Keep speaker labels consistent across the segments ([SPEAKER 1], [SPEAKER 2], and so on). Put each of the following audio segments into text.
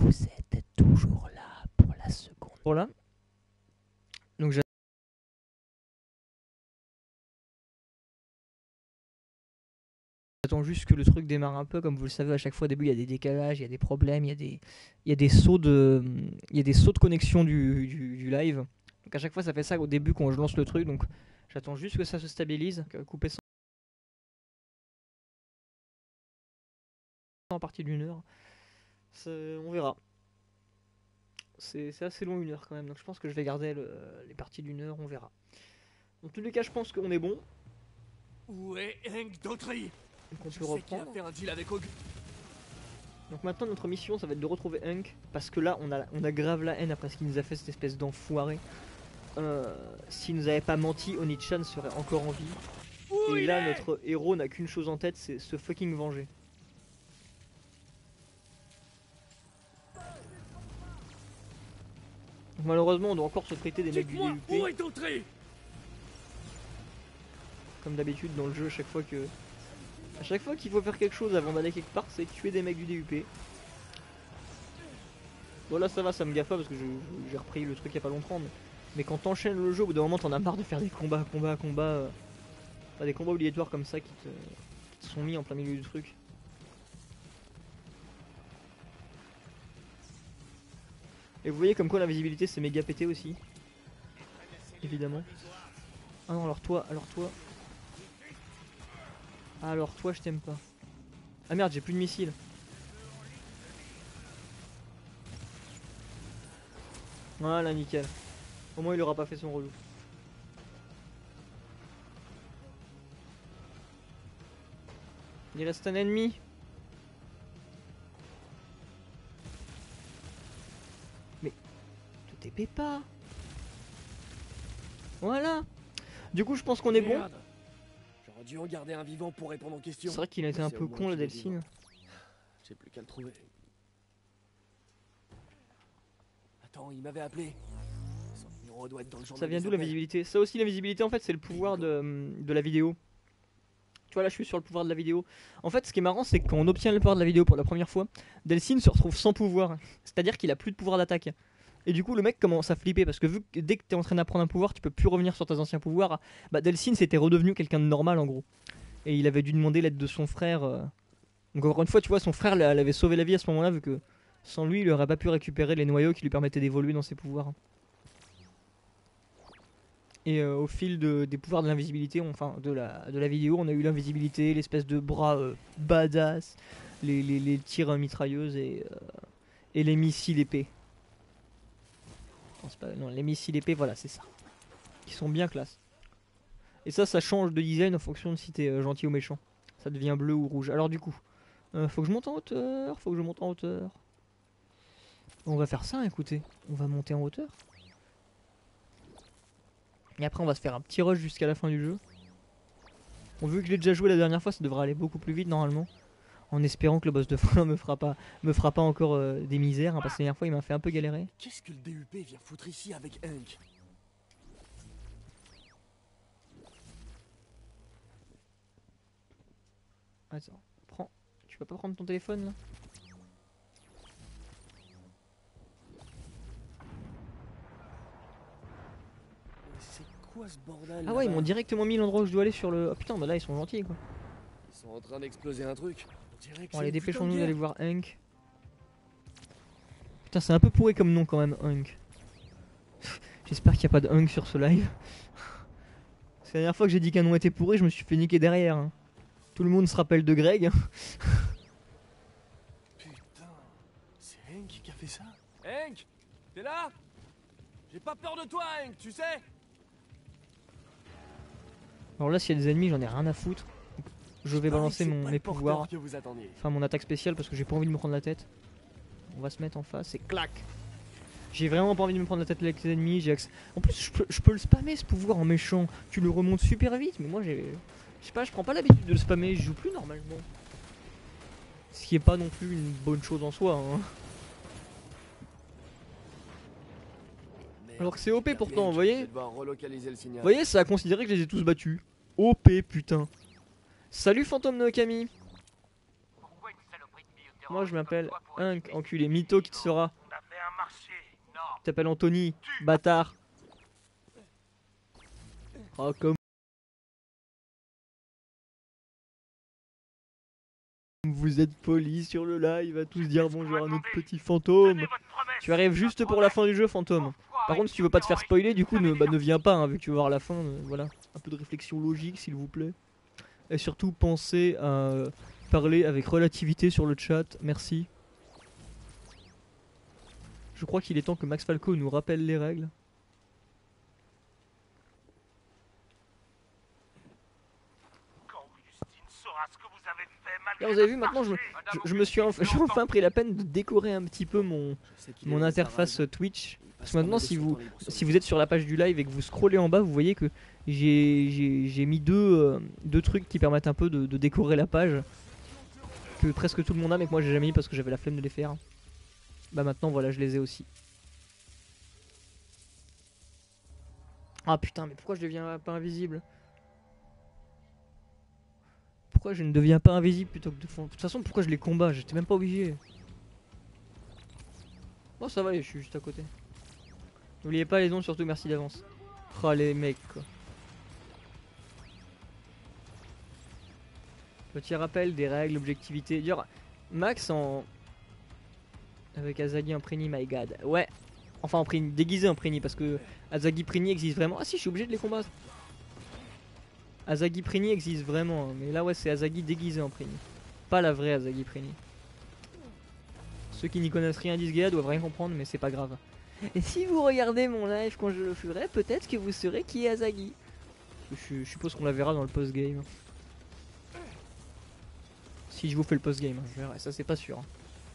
[SPEAKER 1] vous êtes toujours là pour la seconde. Voilà. Donc j'attends juste que le truc démarre un peu. Comme vous le savez, à chaque fois au début il y a des décalages, il y a des problèmes, il y a des sauts de connexion du live. Donc à chaque fois ça fait ça au début quand je lance le truc. Donc j'attends juste que ça se stabilise, couper ça en partie d'une heure. On verra. C'est assez long, 1 heure quand même, donc je pense que je vais garder les parties d'1 heure, on verra. Dans tous les cas, je pense qu'on est bon.
[SPEAKER 2] Où est Hank Daughtry?
[SPEAKER 1] Donc on
[SPEAKER 2] Je
[SPEAKER 1] peut
[SPEAKER 2] sais qu'il a
[SPEAKER 1] reprendre.
[SPEAKER 2] fait un deal avec Og.
[SPEAKER 1] Donc maintenant, notre mission, ça va être de retrouver Hank. Parce que là, on a grave la haine après ce qu'il nous a fait, cette espèce d'enfoiré. S'il nous avait pas menti, Oni-chan serait encore en vie. Et là, notre héros n'a qu'une chose en tête, c'est se fucking venger. Donc malheureusement, on doit encore se traiter des mecs du DUP.
[SPEAKER 2] Où est Daughtry?
[SPEAKER 1] Comme d'habitude dans le jeu, à chaque fois qu'il faut faire quelque chose avant d'aller quelque part, c'est tuer des mecs du DUP. Bon là ça va, ça me gaffe pas parce que j'ai repris le truc il y a pas longtemps. Mais quand t'enchaînes le jeu, au bout d'un moment t'en as marre de faire des combats. Des combats obligatoires comme ça qui te sont mis en plein milieu du truc. Et vous voyez comme quoi l'invisibilité c'est méga pété aussi. Évidemment. Ah non, alors toi. Alors toi je t'aime pas. Ah merde, j'ai plus de missiles. Voilà, nickel. Au moins il aura pas fait son relou. Il reste un ennemi. Mais te TP pas. Voilà. Du coup je pense qu'on est bon.
[SPEAKER 2] J'aurais dû en garder un vivant pour répondre aux questions.
[SPEAKER 1] C'est vrai qu'il a été un peu con le Delsin.
[SPEAKER 2] J'ai plus qu'à le trouver. Attends, il m'avait appelé. Son numéro doit être dans le journal.
[SPEAKER 1] Ça vient
[SPEAKER 2] des
[SPEAKER 1] d'où
[SPEAKER 2] appels.
[SPEAKER 1] l'invisibilité? Ça aussi l'invisibilité en fait c'est le pouvoir de la vidéo. Tu vois là je suis sur le pouvoir de la vidéo. En fait ce qui est marrant c'est que quand on obtient le pouvoir de la vidéo pour la première fois, Delsin se retrouve sans pouvoir. C'est-à-dire qu'il a plus de pouvoir d'attaque. Et du coup le mec commence à flipper parce que vu que dès que t'es en train d'apprendre un pouvoir tu peux plus revenir sur tes anciens pouvoirs. Bah Delsin s'était redevenu quelqu'un de normal en gros. Et il avait dû demander l'aide de son frère. Donc encore une fois tu vois son frère l'avait sauvé la vie à ce moment là vu que sans lui il aurait pas pu récupérer les noyaux qui lui permettaient d'évoluer dans ses pouvoirs. Et au fil des pouvoirs de l'invisibilité, enfin de la vidéo, on a eu l'invisibilité, l'espèce de bras badass, les tirs mitrailleuses et les missiles épées. Non, les missiles épées, voilà, c'est ça. Qui sont bien classe. Et ça change de design en fonction de si t'es gentil ou méchant. Ça devient bleu ou rouge. Alors du coup, faut que je monte en hauteur, On va faire ça, écoutez. On va monter en hauteur. Et après on va se faire un petit rush jusqu'à la fin du jeu. Bon, vu que je l'ai déjà joué la dernière fois, ça devrait aller beaucoup plus vite normalement. En espérant que le boss de fin me fera pas encore des misères, hein, parce que la dernière fois il m'a fait un peu galérer.
[SPEAKER 2] Qu'est-ce que le DUP vient foutre ici avec Hank?
[SPEAKER 1] Attends, prends. Tu vas pas prendre ton téléphone là?
[SPEAKER 2] C'est quoi ce bordel?
[SPEAKER 1] Ah ouais, ils
[SPEAKER 2] là-bas?
[SPEAKER 1] m'ont directement mis l'endroit où je dois aller sur le... Oh putain, bah là ils sont gentils quoi.
[SPEAKER 2] Ils sont en train d'exploser un truc. On dirait que
[SPEAKER 1] Bon
[SPEAKER 2] c'est
[SPEAKER 1] allez,
[SPEAKER 2] une putain de
[SPEAKER 1] dépêchons-nous
[SPEAKER 2] guerre.
[SPEAKER 1] d'aller voir Hank. Putain, c'est un peu pourri comme nom quand même, Hank. J'espère qu'il n'y a pas de Hank sur ce live. C'est la dernière fois que j'ai dit qu'un nom était pourri, je me suis fait niquer derrière. Hein. Tout le monde se rappelle de Greg.
[SPEAKER 2] Putain, c'est Hank qui a fait ça? Hank, t'es là? J'ai pas peur de toi, Hank, tu sais?
[SPEAKER 1] Alors là, s'il y a des ennemis, j'en ai rien à foutre. Je vais balancer mes pouvoirs.
[SPEAKER 2] Que vous attendiez.
[SPEAKER 1] Enfin, mon attaque spéciale parce que j'ai pas envie de me prendre la tête. On va se mettre en face et clac. J'ai vraiment pas envie de me prendre la tête avec les ennemis. En plus, je peux le spammer ce pouvoir en méchant. Tu le remontes super vite, mais moi j'ai. Je sais pas, je prends pas l'habitude de le spammer, je joue plus normalement. Ce qui est pas non plus une bonne chose en soi. Hein. Alors que c'est OP pourtant, vous voyez? Vous voyez, ça a considéré que je les ai tous battus. OP putain. Salut fantôme de Okami. Moi je m'appelle Hunk, enculé, mytho qui te sera.
[SPEAKER 2] On a fait un marché. Non.
[SPEAKER 1] Tu t'appelles Anthony, bâtard. Oh comme vous êtes polis sur le live à tous dire bonjour à notre petit fantôme.
[SPEAKER 2] Tenez votre promesse.
[SPEAKER 1] Tu arrives juste pour la fin du jeu fantôme. Par contre si tu veux pas te faire spoiler du coup ne viens pas hein, vu que tu veux voir la fin, voilà. Un peu de réflexion logique s'il vous plaît. Et surtout pensez à parler avec relativité sur le chat, merci. Je crois qu'il est temps que Max Falco nous rappelle les règles.
[SPEAKER 2] Quand Augustine saura ce que vous avez fait malgré
[SPEAKER 1] Là, vous avez vu
[SPEAKER 2] notre
[SPEAKER 1] maintenant
[SPEAKER 2] marché.
[SPEAKER 1] je me suis j'ai enfin pris la peine de décorer un petit peu mon interface Twitch. Parce que maintenant si vous êtes sur la page du live et que vous scrollez en bas vous voyez que j'ai mis deux trucs qui permettent un peu de décorer la page. Que presque tout le monde a mais que moi j'ai jamais mis parce que j'avais la flemme de les faire. Bah maintenant voilà je les ai aussi. Ah putain mais pourquoi je deviens pas invisible? Pourquoi je ne deviens pas invisible plutôt que de fond? De toute façon pourquoi je les combats? J'étais même pas obligé. Oh ça va je suis juste à côté. N'oubliez pas les dons surtout merci d'avance. Oh les mecs quoi. Petit rappel des règles, objectivité. Dire Max en... Avec Azagi en Prini, my god. Ouais. Enfin en Prini, déguisé en Prini parce que Azagi Prini existe vraiment. Ah si je suis obligé de les combattre. Azagi Prini existe vraiment. Hein. Mais là ouais c'est Azagi déguisé en Prini. Pas la vraie Azagi Prini. Ceux qui n'y connaissent rien d'Isgea doivent rien comprendre mais c'est pas grave. Et si vous regardez mon live quand je le ferai, peut-être que vous saurez qui est Azagi. Je suppose qu'on la verra dans le post-game. Si je vous fais le post-game, je verrai, ça c'est pas sûr.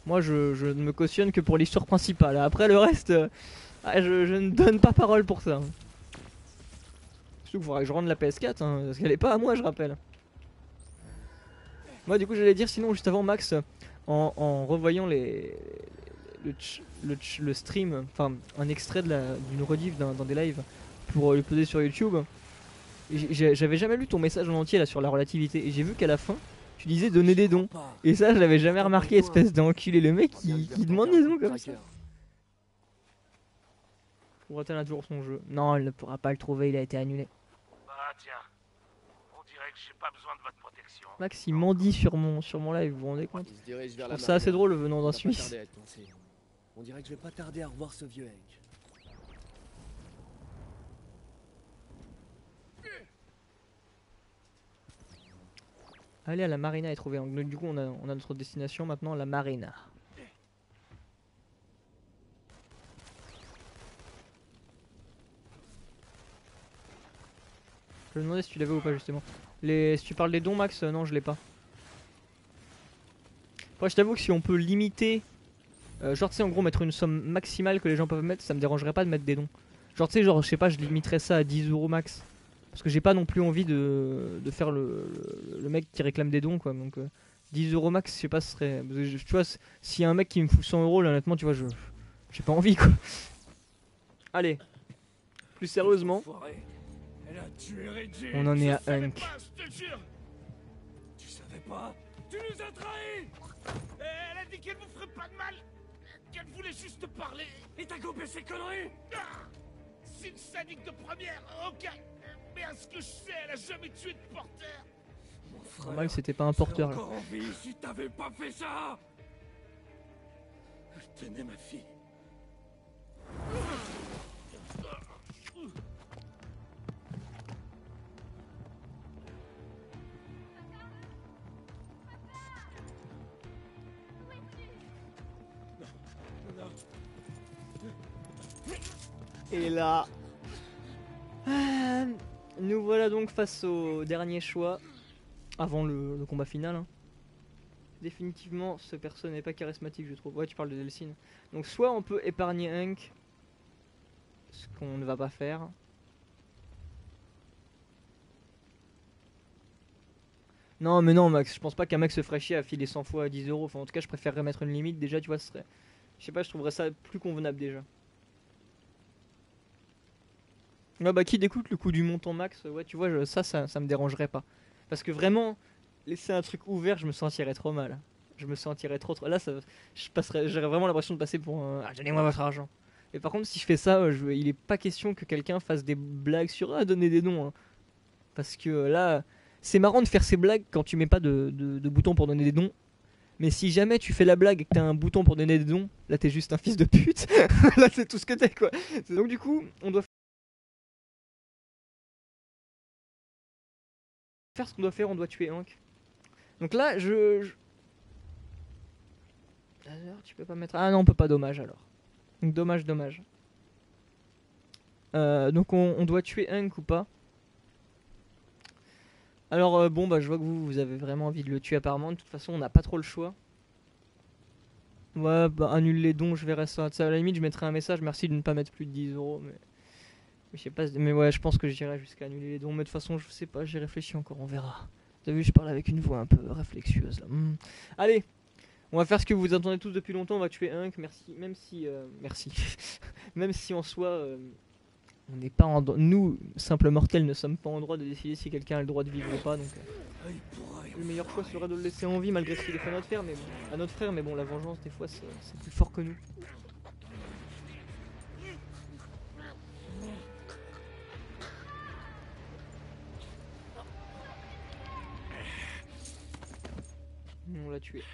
[SPEAKER 1] Moi je ne me cautionne que pour l'histoire principale. Après le reste, je ne donne pas parole pour ça. Surtout qu'il faudra que je rende la PS4, hein, parce qu'elle est pas à moi je rappelle. Moi du coup j'allais dire sinon juste avant Max, en revoyant le stream, enfin un extrait d'une rediff dans des lives pour le poser sur YouTube. J'avais jamais lu ton message en entier là sur la relativité et j'ai vu qu'à la fin tu disais donner des dons. Et ça je l'avais jamais remarqué, espèce d'enculé, le mec qui demande des dons comme ça. Trouvera-t-elle un jour son jeu? Non elle ne pourra pas le trouver, il a été annulé.
[SPEAKER 2] Bah tiens, on dirait que j'ai pas besoin de votre protection.
[SPEAKER 1] Max il mendie sur mon live, vous vous rendez compte? Je trouve ça assez drôle venant d'un Suisse.
[SPEAKER 3] On dirait que je vais pas tarder à revoir ce vieux Hank.
[SPEAKER 1] Allez à la marina et trouver. Donc, du coup on a notre destination maintenant, la marina. Je me demandais si tu l'avais ou pas justement. Si tu parles des dons Max, non je l'ai pas. Après je t'avoue que si on peut limiter, genre tu sais en gros mettre une somme maximale que les gens peuvent mettre, ça me dérangerait pas de mettre des dons. Genre tu sais genre je sais pas je limiterais ça à 10 € max. Parce que j'ai pas non plus envie de faire le mec qui réclame des dons quoi. Donc 10 € max je sais pas ce serait... Tu vois s'il y a un mec qui me fout 100 € là honnêtement tu vois j'ai pas envie quoi. Allez. Plus sérieusement. On en est à Hunk.
[SPEAKER 2] Tu savais pas? Tu nous as trahis! Elle a dit qu'elle vous ferait pas de mal! Qu'elle voulait juste te parler! Et t'as coupé ces conneries! C'est une sadique de première, ok! Mais à ce que je sais, elle a jamais tué de porteur! Mon frère,
[SPEAKER 1] normal c'était pas un porteur là.
[SPEAKER 2] encore en vie si t'avais pas fait ça! Tenez ma fille.
[SPEAKER 1] Et là, nous voilà donc face au dernier choix avant le combat final. Hein. Définitivement, ce perso n'est pas charismatique, je trouve. Ouais, tu parles de Delcine. Donc, soit on peut épargner Hunk, ce qu'on ne va pas faire. Non, mais non, Max, je pense pas qu'un mec se ferait chier à filer 100 fois à 10 €. Enfin, en tout cas, je préférerais mettre une limite. Déjà, tu vois, ce serait. Je sais pas, je trouverais ça plus convenable déjà. Ouais bah qui écoute le coup du montant max, ouais tu vois ça me dérangerait pas. Parce que vraiment, laisser un truc ouvert je me sentirais trop mal. Je me sentirais trop. Là, j'aurais vraiment l'impression de passer pour un. Ah, donnez-moi votre argent. Et par contre, si je fais ça, il est pas question que quelqu'un fasse des blagues sur ah, donner des dons. Hein. Parce que là, c'est marrant de faire ces blagues quand tu mets pas de bouton pour donner des dons. Mais si jamais tu fais la blague et que t'as un bouton pour donner des dons, là t'es juste un fils de pute. Là c'est tout ce que t'es quoi. Donc du coup, on doit faire ce qu'on doit faire, on doit tuer Hank. Donc là, Alors, tu peux pas mettre. Ah non, on peut pas, dommage alors. Donc dommage. Donc on doit tuer Hank ou pas? Alors bon bah je vois que vous avez vraiment envie de le tuer apparemment. De toute façon on n'a pas trop le choix. Ouais bah annule les dons, je verrai ça. À la limite je mettrai un message, merci de ne pas mettre plus de 10 €. Mais je sais pas, mais ouais je pense que j'irai jusqu'à annuler les dons. Mais de toute façon je sais pas, j'y réfléchis encore, on verra. T'as vu, je parle avec une voix un peu réflexueuse là. Allez, on va faire ce que vous attendez tous depuis longtemps, on va tuer Hank, merci. Même si même si en soi on n'est pas nous, simples mortels, ne sommes pas en droit de décider si quelqu'un a le droit de vivre ou pas. Donc le meilleur choix serait de le laisser en vie malgré ce qu'il a fait à notre frère. Mais bon, la vengeance des fois c'est plus fort que nous. On l'a tué.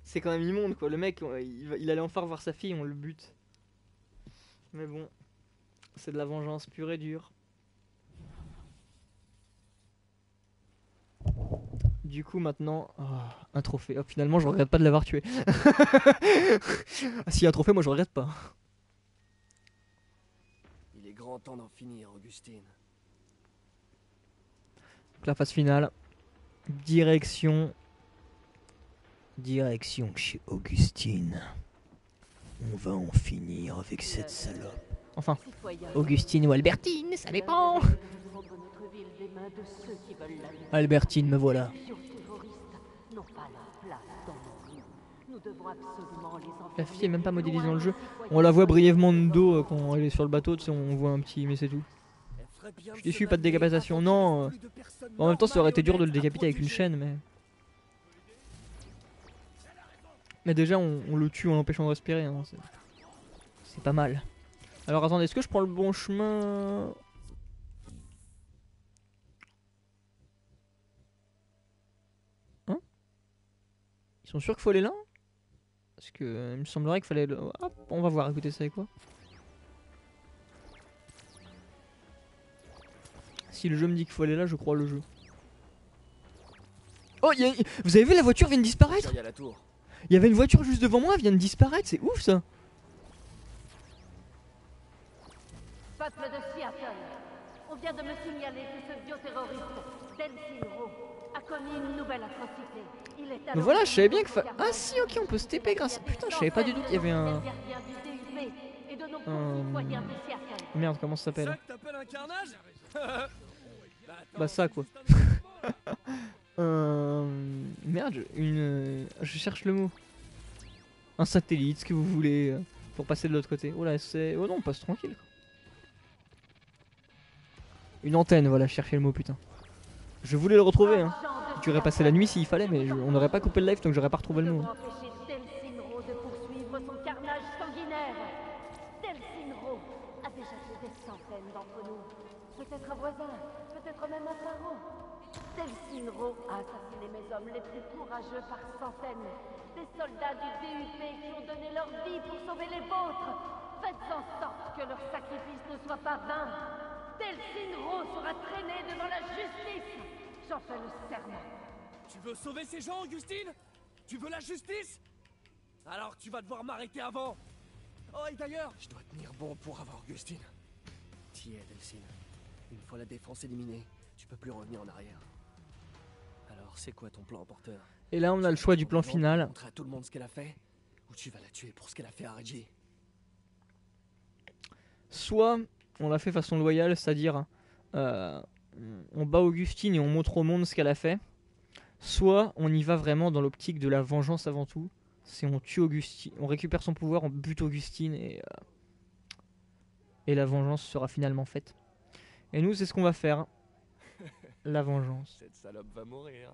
[SPEAKER 1] C'est quand même immonde quoi. Le mec, il allait enfin revoir sa fille, on le bute. Mais bon, c'est de la vengeance pure et dure. Du coup maintenant, un trophée. Oh, finalement je regrette pas de l'avoir tué. Ah, si un trophée, moi je regrette pas.
[SPEAKER 3] Il est grand temps d'en finir, Augustine.
[SPEAKER 1] Donc la phase finale. Direction chez Augustine. On va en finir avec cette salope. Enfin, Augustine ou Albertine, ça dépend. Albertine, me voilà. La fille est même pas modélisée dans le jeu. On la voit brièvement de dos quand elle est sur le bateau, tu sais, on voit un petit, mais c'est tout. Je suis déçu, pas de décapitation. Non, en même temps, ça aurait été dur de le décapiter avec une chaîne, mais. Mais déjà, on le tue en l'empêchant de respirer. Hein. C'est pas mal. Alors attendez, est-ce que je prends le bon chemin? Hein? Ils sont sûrs qu'il faut aller là? Parce que il me semblerait qu'il fallait... Hop, on va voir, écoutez, ça avec quoi? Si le jeu me dit qu'il faut aller là, je crois le jeu. Oh, vous avez vu, la voiture vient de disparaître? Il y avait une voiture juste devant moi, elle vient de disparaître, c'est ouf ça.
[SPEAKER 4] Peuple de Seattle, on vient de me signaler que ce bioterroriste, Delsinro, a commis une nouvelle atrocité. Il est
[SPEAKER 1] Mais voilà, je savais bien que ah si, ok, on peut se TP grâce à... Putain, je savais pas du tout qu'il y avait un... Merde, comment ça s'appelle? Bah ça quoi. Merde, je cherche le mot. Un satellite, ce que vous voulez, pour passer de l'autre côté. Oh là, c'est... Oh non, on passe tranquille. Une antenne, voilà, je cherchais le mot, putain. Je voulais le retrouver, hein. Tu aurais passé la nuit s'il fallait, mais on n'aurait pas coupé le live, donc j'aurais pas retrouvé le mot.
[SPEAKER 4] Delsinro de poursuivre son carnage sanguinaire. Delsinro a déjà tué des centaines d'entre nous. Peut-être un voisin, peut-être même un parent. Delsinro a assassiné mes hommes les plus courageux par centaines. Des soldats du DUP qui ont donné leur vie pour sauver les vôtres. Faites en sorte que leur sacrifice ne soit pas vain. Delsinro sera traîné devant la justice. J'en fais le serment.
[SPEAKER 2] Tu veux sauver ces gens, Augustine? Tu veux la justice? Alors tu vas devoir m'arrêter avant. Oh, et d'ailleurs, je dois tenir bon pour avoir Augustine.
[SPEAKER 3] T'y es, Delsin. Une fois la défense éliminée, tu peux plus revenir en arrière. Alors, c'est quoi ton plan, porteur?
[SPEAKER 1] Et là, on a le choix du plan final.
[SPEAKER 3] Montrer à tout le monde ce qu'elle a fait, ou tu vas la tuer pour ce qu'elle a fait à Reggie?
[SPEAKER 1] Soit on l'a fait façon loyale, c'est-à-dire on bat Augustine et on montre au monde ce qu'elle a fait. Soit on y va vraiment dans l'optique de la vengeance avant tout. C'est on tue Augustine, on récupère son pouvoir, on bute Augustine et la vengeance sera finalement faite. Et nous, c'est ce qu'on va faire. La vengeance.
[SPEAKER 2] Cette salope va mourir.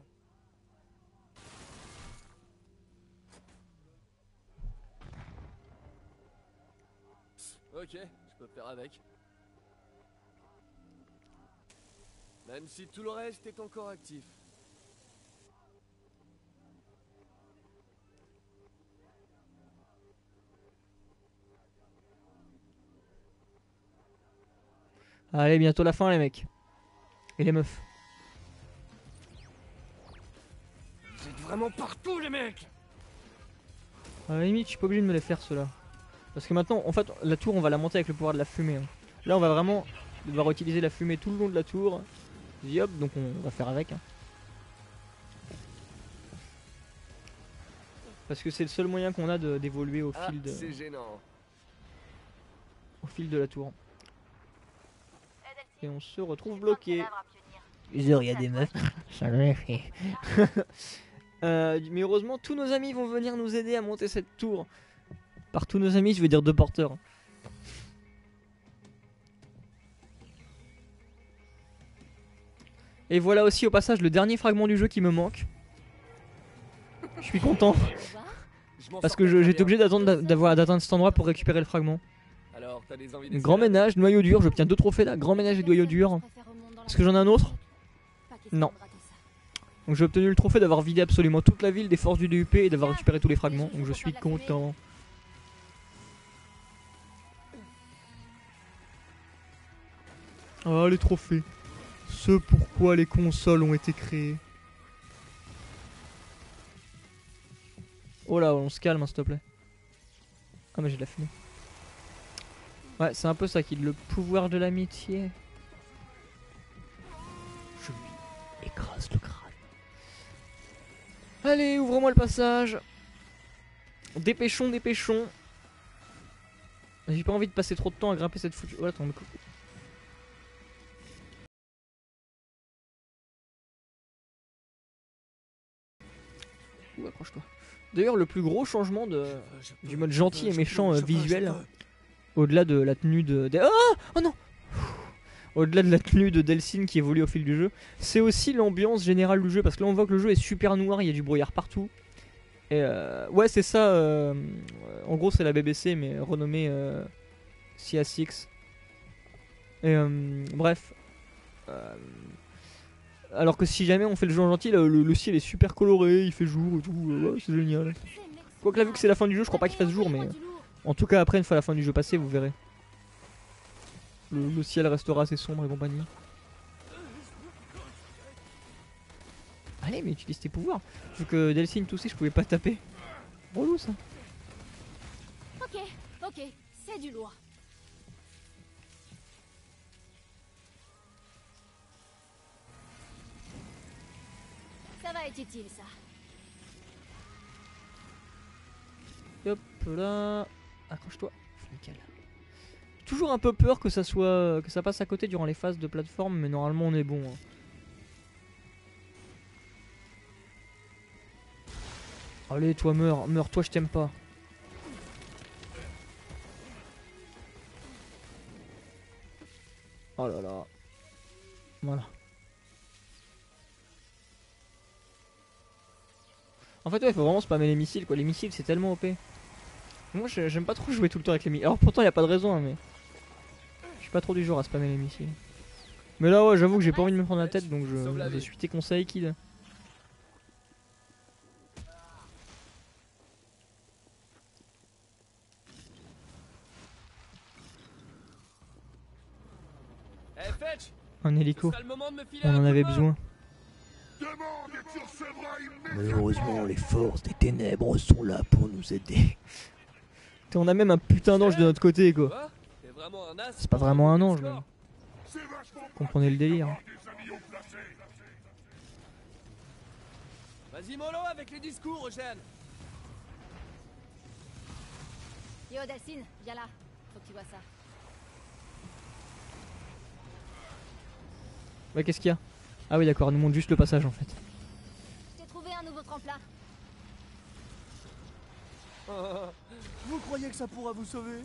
[SPEAKER 3] Ok, je peux faire avec. Même si tout le reste est encore actif.
[SPEAKER 1] Allez, bientôt la fin, les mecs. Et les meufs.
[SPEAKER 3] Vous êtes vraiment partout, les mecs!
[SPEAKER 1] À la limite, je suis pas obligé de me les faire ceux-là. Parce que maintenant, en fait, la tour, on va la monter avec le pouvoir de la fumée. Hein. Là, on va vraiment devoir utiliser la fumée tout le long de la tour. Et hop, donc on va faire avec. Hein. Parce que c'est le seul moyen qu'on a d'évoluer au fil de.
[SPEAKER 3] C'est gênant.
[SPEAKER 1] Au fil de la tour. Et on se retrouve bloqué. Il y a des meufs. Ça le fait. Mais heureusement, tous nos amis vont venir nous aider à monter cette tour. Par tous nos amis, je veux dire 2 porteurs. Et voilà aussi au passage le dernier fragment du jeu qui me manque. Je suis content. Parce que j'étais obligé d'atteindre cet endroit pour récupérer le fragment.
[SPEAKER 3] Alors, t'as des envies
[SPEAKER 1] Grand ménage, noyau dur, j'obtiens 2 trophées là. Grand ménage et noyau dur. Est-ce que j'en ai un autre? Non. Donc j'ai obtenu le trophée d'avoir vidé absolument toute la ville des forces du DUP et d'avoir récupéré tous les fragments. Donc je suis content. Ah, les trophées. Ce pourquoi les consoles ont été créées. Oh là, on se calme hein, s'il te plaît. Ah mais j'ai de la fumée. Ouais, c'est un peu ça qui est le pouvoir de l'amitié. Je lui écrase le crâne. Allez, ouvre-moi le passage. Dépêchons, dépêchons. J'ai pas envie de passer trop de temps à grimper cette foutue. Oh, attends, mais quoi. Ouh, accroche-toi. D'ailleurs, le plus gros changement du mode gentil et méchant visuel, au-delà de la tenue de. Oh non! Au-delà de la tenue de Delsin qui évolue au fil du jeu, c'est aussi l'ambiance générale du jeu. Parce que là, on voit que le jeu est super noir, il y a du brouillard partout. Et ouais, c'est ça. En gros, c'est la BBC, mais renommée CA6. Et bref. Alors que si jamais on fait le jeu en gentil, le ciel est super coloré, il fait jour et tout, ouais, c'est génial. Quoique là, vu que c'est la fin du jeu, je crois pas qu'il fasse jour, mais en tout cas, après, une fois la fin du jeu passée, vous verrez. Le ciel restera assez sombre et compagnie. Allez, mais utilise tes pouvoirs. Vu que Delsin toussait, je pouvais pas taper. Relou ça.
[SPEAKER 5] Ok, c'est du lourd. Ça va être utile, ça.
[SPEAKER 1] Hop là. Accroche-toi. Nickel. Toujours un peu peur que ça passe à côté durant les phases de plateforme, mais normalement on est bon. Hein. Allez, toi meurs, toi je t'aime pas. Oh là là. Voilà. En fait, ouais, il faut vraiment spammer les missiles, quoi. Les missiles, c'est tellement OP. Moi, j'aime pas trop jouer tout le temps avec les missiles. Alors, pourtant, y a pas de raison, hein, mais. Je suis pas trop du genre à spammer les missiles. Mais là, ouais, j'avoue que j'ai pas envie de me prendre la tête, donc je suis tes conseils, Kid.
[SPEAKER 3] Hey, Fetch,
[SPEAKER 1] Un hélico.
[SPEAKER 3] ce sera le moment de me filer
[SPEAKER 1] On
[SPEAKER 3] un
[SPEAKER 1] en
[SPEAKER 3] coup
[SPEAKER 1] avait
[SPEAKER 3] de main.
[SPEAKER 1] besoin.
[SPEAKER 2] Demande et tu recevras une
[SPEAKER 1] Malheureusement, les forces des ténèbres sont là pour nous aider. On a même un putain d'ange de notre côté, quoi.
[SPEAKER 3] Quoi? T'es vraiment un as?
[SPEAKER 1] C'est pas vraiment un ange, mais.
[SPEAKER 2] C'est vachement
[SPEAKER 1] Comprenez le délire.
[SPEAKER 2] des amis au placé.
[SPEAKER 3] Vas-y, mollo avec les discours, Eugène.
[SPEAKER 5] Yo, Delsin, viens là. Faut que tu vois ça.
[SPEAKER 1] Ouais, qu'est-ce qu'il y a? Ah oui, d'accord, elle nous montre juste le passage en fait.
[SPEAKER 5] Je t'ai trouvé un nouveau tremplin.
[SPEAKER 3] Vous croyez que ça pourra vous sauver?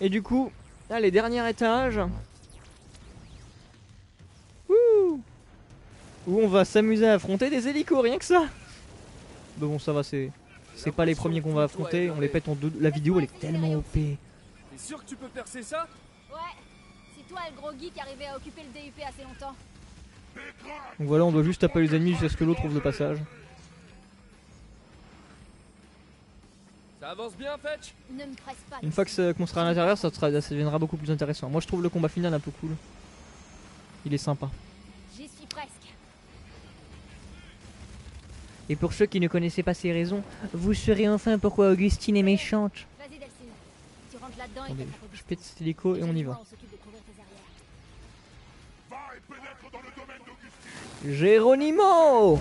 [SPEAKER 1] Et du coup, là, les derniers étages. Wouh! Où on va s'amuser à affronter des hélicos, rien que ça! Mais bon, ça va, c'est pas les premiers qu'on va affronter. On les pète en deux. La vidéo, elle est tellement OP.
[SPEAKER 3] T'es sûr que tu peux percer ça?
[SPEAKER 5] Ouais, c'est toi le gros geek arrivé à occuper le DUP assez longtemps.
[SPEAKER 1] Donc voilà, on doit juste taper les ennemis jusqu'à ce que l'autre trouve le passage.
[SPEAKER 3] Ça avance bien, Fetch?
[SPEAKER 5] Ne me presse pas.
[SPEAKER 1] Une fois qu'on sera à l'intérieur, ça deviendra beaucoup plus intéressant. Moi je trouve le combat final un peu cool. Il est sympa.
[SPEAKER 5] J'y suis presque.
[SPEAKER 1] Et pour ceux qui ne connaissaient pas ces raisons, vous saurez enfin pourquoi Augustine est méchante.
[SPEAKER 5] Vas-y Delphine, tu rentres là-dedans et
[SPEAKER 1] Attendez,
[SPEAKER 5] t'attrapes
[SPEAKER 1] je pète cet hélico et on y va.
[SPEAKER 5] On s'occupe de couvrir tes arrières.
[SPEAKER 2] Va et pénètre dans le domaine d'Augustine.
[SPEAKER 1] Geronimo!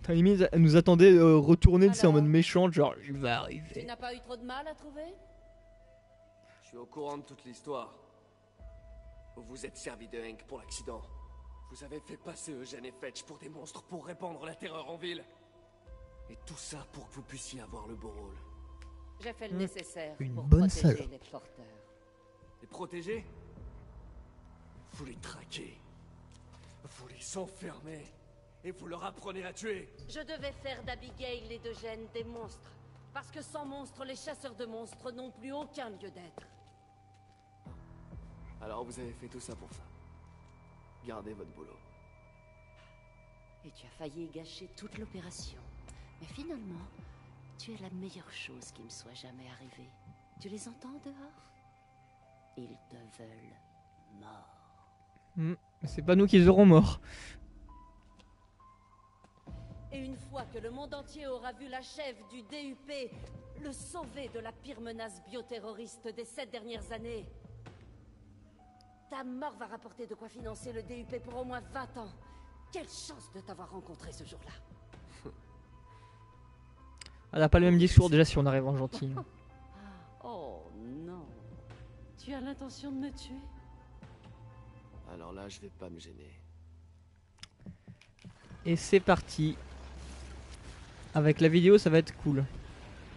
[SPEAKER 1] Putain, limite, elle nous attendait retourner en mode méchante, genre il va
[SPEAKER 6] Tu
[SPEAKER 1] arriver.
[SPEAKER 6] n'as pas eu trop de mal à trouver?
[SPEAKER 3] Je suis au courant de toute l'histoire. Vous vous êtes servi de Hank pour l'accident. Vous avez fait passer Eugène et Fetch pour des monstres pour répandre la terreur en ville. Et tout ça pour que vous puissiez avoir le beau rôle.
[SPEAKER 6] J'ai fait le nécessaire
[SPEAKER 1] Une
[SPEAKER 6] pour
[SPEAKER 1] bonne
[SPEAKER 6] protéger
[SPEAKER 1] salope.
[SPEAKER 6] les porteurs.
[SPEAKER 3] Les protéger? Vous les traquez. Vous les enfermez. Et vous leur apprenez à tuer.
[SPEAKER 6] Je devais faire d'Abigail et d'Eugène des monstres. Parce que sans monstres, les chasseurs de monstres n'ont plus aucun lieu d'être.
[SPEAKER 3] Alors vous avez fait tout ça pour ça. Gardez votre boulot.
[SPEAKER 6] Et tu as failli gâcher toute l'opération. Mais finalement, tu es la meilleure chose qui me soit jamais arrivée. Tu les entends dehors? Ils te veulent mort.
[SPEAKER 1] C'est pas nous qui les aurons morts.
[SPEAKER 6] Et une fois que le monde entier aura vu la chef du DUP le sauver de la pire menace bioterroriste des 7 dernières années, ta mort va rapporter de quoi financer le DUP pour au moins 20 ans. Quelle chance de t'avoir rencontré ce jour-là.
[SPEAKER 1] Elle a pas le même discours déjà si on arrive en gentil.
[SPEAKER 6] Oh non. Tu as l'intention de me tuer?
[SPEAKER 3] Alors là, je vais pas me gêner.
[SPEAKER 1] Et c'est parti. Avec la vidéo, ça va être cool.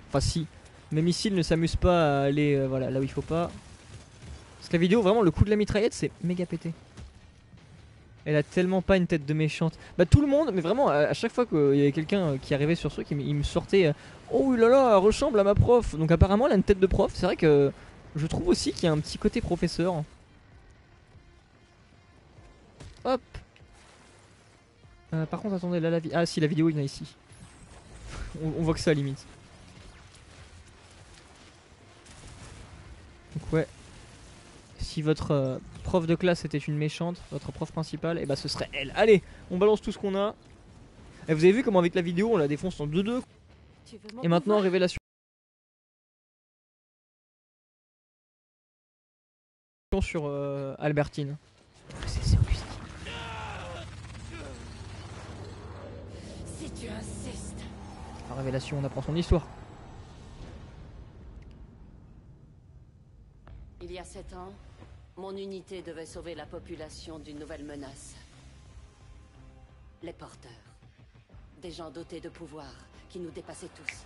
[SPEAKER 1] Enfin si. Mes missiles ne s'amusent pas à aller voilà, là où il faut pas. Parce que la vidéo, vraiment, le coup de la mitraillette, c'est méga pété. Elle a tellement pas une tête de méchante. Bah tout le monde, mais vraiment, à chaque fois qu'il y avait quelqu'un qui arrivait sur ce truc, il me sortait oh là là, elle ressemble à ma prof. Donc apparemment, elle a une tête de prof. C'est vrai que je trouve aussi qu'il y a un petit côté professeur. Hop. Par contre, attendez, là, ah si, la vidéo, il y en a ici. on voit que ça, limite. Donc ouais. Si votre prof de classe était une méchante, votre prof principale, et bah ce serait elle. Allez, on balance tout ce qu'on a. Et vous avez vu comment avec la vidéo on la défonce en 2-2.
[SPEAKER 6] Tu veux mon
[SPEAKER 1] Et maintenant
[SPEAKER 6] pouvoir?
[SPEAKER 1] révélation sur Albertine. C'est Augustine.
[SPEAKER 6] Si tu insistes.
[SPEAKER 1] La révélation, on apprend son histoire.
[SPEAKER 6] Il y a 7 ans, mon unité devait sauver la population d'une nouvelle menace. Les porteurs. Des gens dotés de pouvoir qui nous dépassaient tous.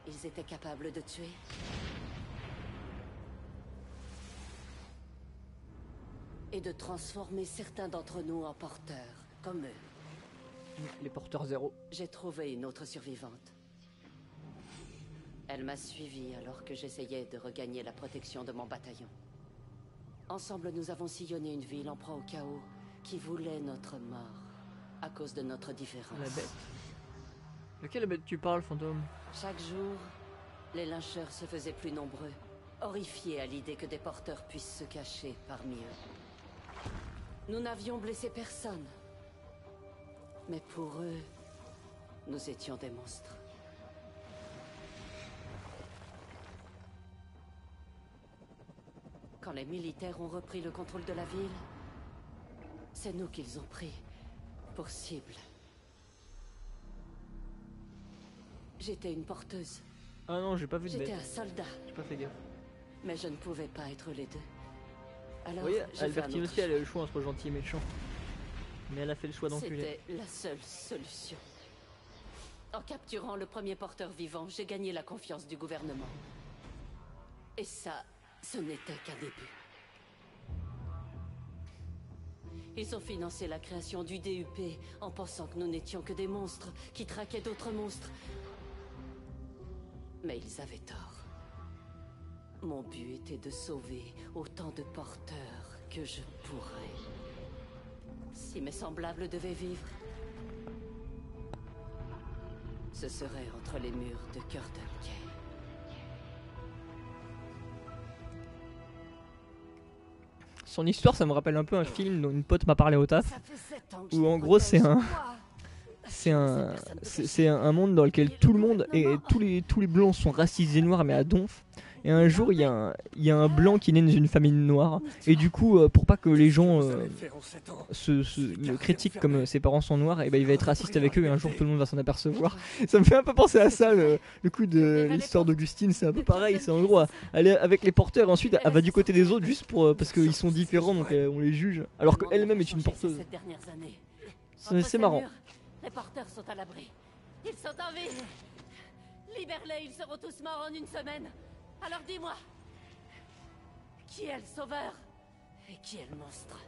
[SPEAKER 6] Ils étaient capables de tuer. Et de transformer certains d'entre nous en porteurs, comme eux.
[SPEAKER 1] Les porteurs zéro.
[SPEAKER 6] J'ai trouvé une autre survivante. Elle m'a suivi alors que j'essayais de regagner la protection de mon bataillon. Ensemble, nous avons sillonné une ville en proie au chaos qui voulait notre mort à cause de notre différence.
[SPEAKER 1] La bête. De quelle bête tu parles, fantôme?
[SPEAKER 6] Chaque jour, les lyncheurs se faisaient plus nombreux, horrifiés à l'idée que des porteurs puissent se cacher parmi eux. Nous n'avions blessé personne. Mais pour eux, nous étions des monstres. Quand les militaires ont repris le contrôle de la ville, c'est nous qu'ils ont pris pour cible. J'étais une porteuse.
[SPEAKER 1] Ah non, j'ai pas vu de
[SPEAKER 6] J'étais
[SPEAKER 1] bête.
[SPEAKER 6] un soldat,
[SPEAKER 1] J'ai pas fait gaffe.
[SPEAKER 6] mais je ne pouvais pas être les deux. Alors,
[SPEAKER 1] Vous voyez,
[SPEAKER 6] j'ai fait un
[SPEAKER 1] Albertine
[SPEAKER 6] autre
[SPEAKER 1] aussi, elle a
[SPEAKER 6] choix.
[SPEAKER 1] le choix entre gentil et méchant. Mais elle a fait le choix d'enculer.
[SPEAKER 6] C'était la seule solution. En capturant le premier porteur vivant, j'ai gagné la confiance du gouvernement. Et ça, ce n'était qu'un début. Ils ont financé la création du DUP en pensant que nous n'étions que des monstres qui traquaient d'autres monstres. Mais ils avaient tort. Mon but était de sauver autant de porteurs que je pourrais. Si mes semblables devaient vivre, ce serait entre les murs de Curtain Cay.
[SPEAKER 1] Son histoire, ça me rappelle un peu un film dont une pote m'a parlé au taf.
[SPEAKER 6] Ça fait 7 ans que
[SPEAKER 1] Où
[SPEAKER 6] je
[SPEAKER 1] en
[SPEAKER 6] te
[SPEAKER 1] gros c'est
[SPEAKER 6] protège.
[SPEAKER 1] un
[SPEAKER 6] Toi,
[SPEAKER 1] c'est un monde dans lequel tout le monde et tous les blancs sont racisés noirs mais à donf. Et un jour il y a un blanc qui naît dans une famille noire et du coup pour pas que les gens le critiquent comme ses parents sont noirs, et ben il va être raciste avec eux et un jour tout le monde va s'en apercevoir. Ça me fait un peu penser à ça le coup de l'histoire d'Augustine, c'est un peu pareil, c'est en gros elle est avec les porteurs et ensuite elle va du côté des autres juste pour parce qu'ils sont différents donc on les juge alors qu'elle-même est une porteuse.
[SPEAKER 6] Ces dernières années.
[SPEAKER 1] C'est marrant.
[SPEAKER 6] Les porteurs sont à l'abri. Ils sont en vie. Libère-les, ils seront tous morts en une semaine. Alors dis-moi, qui est le sauveur et qui est le monstre?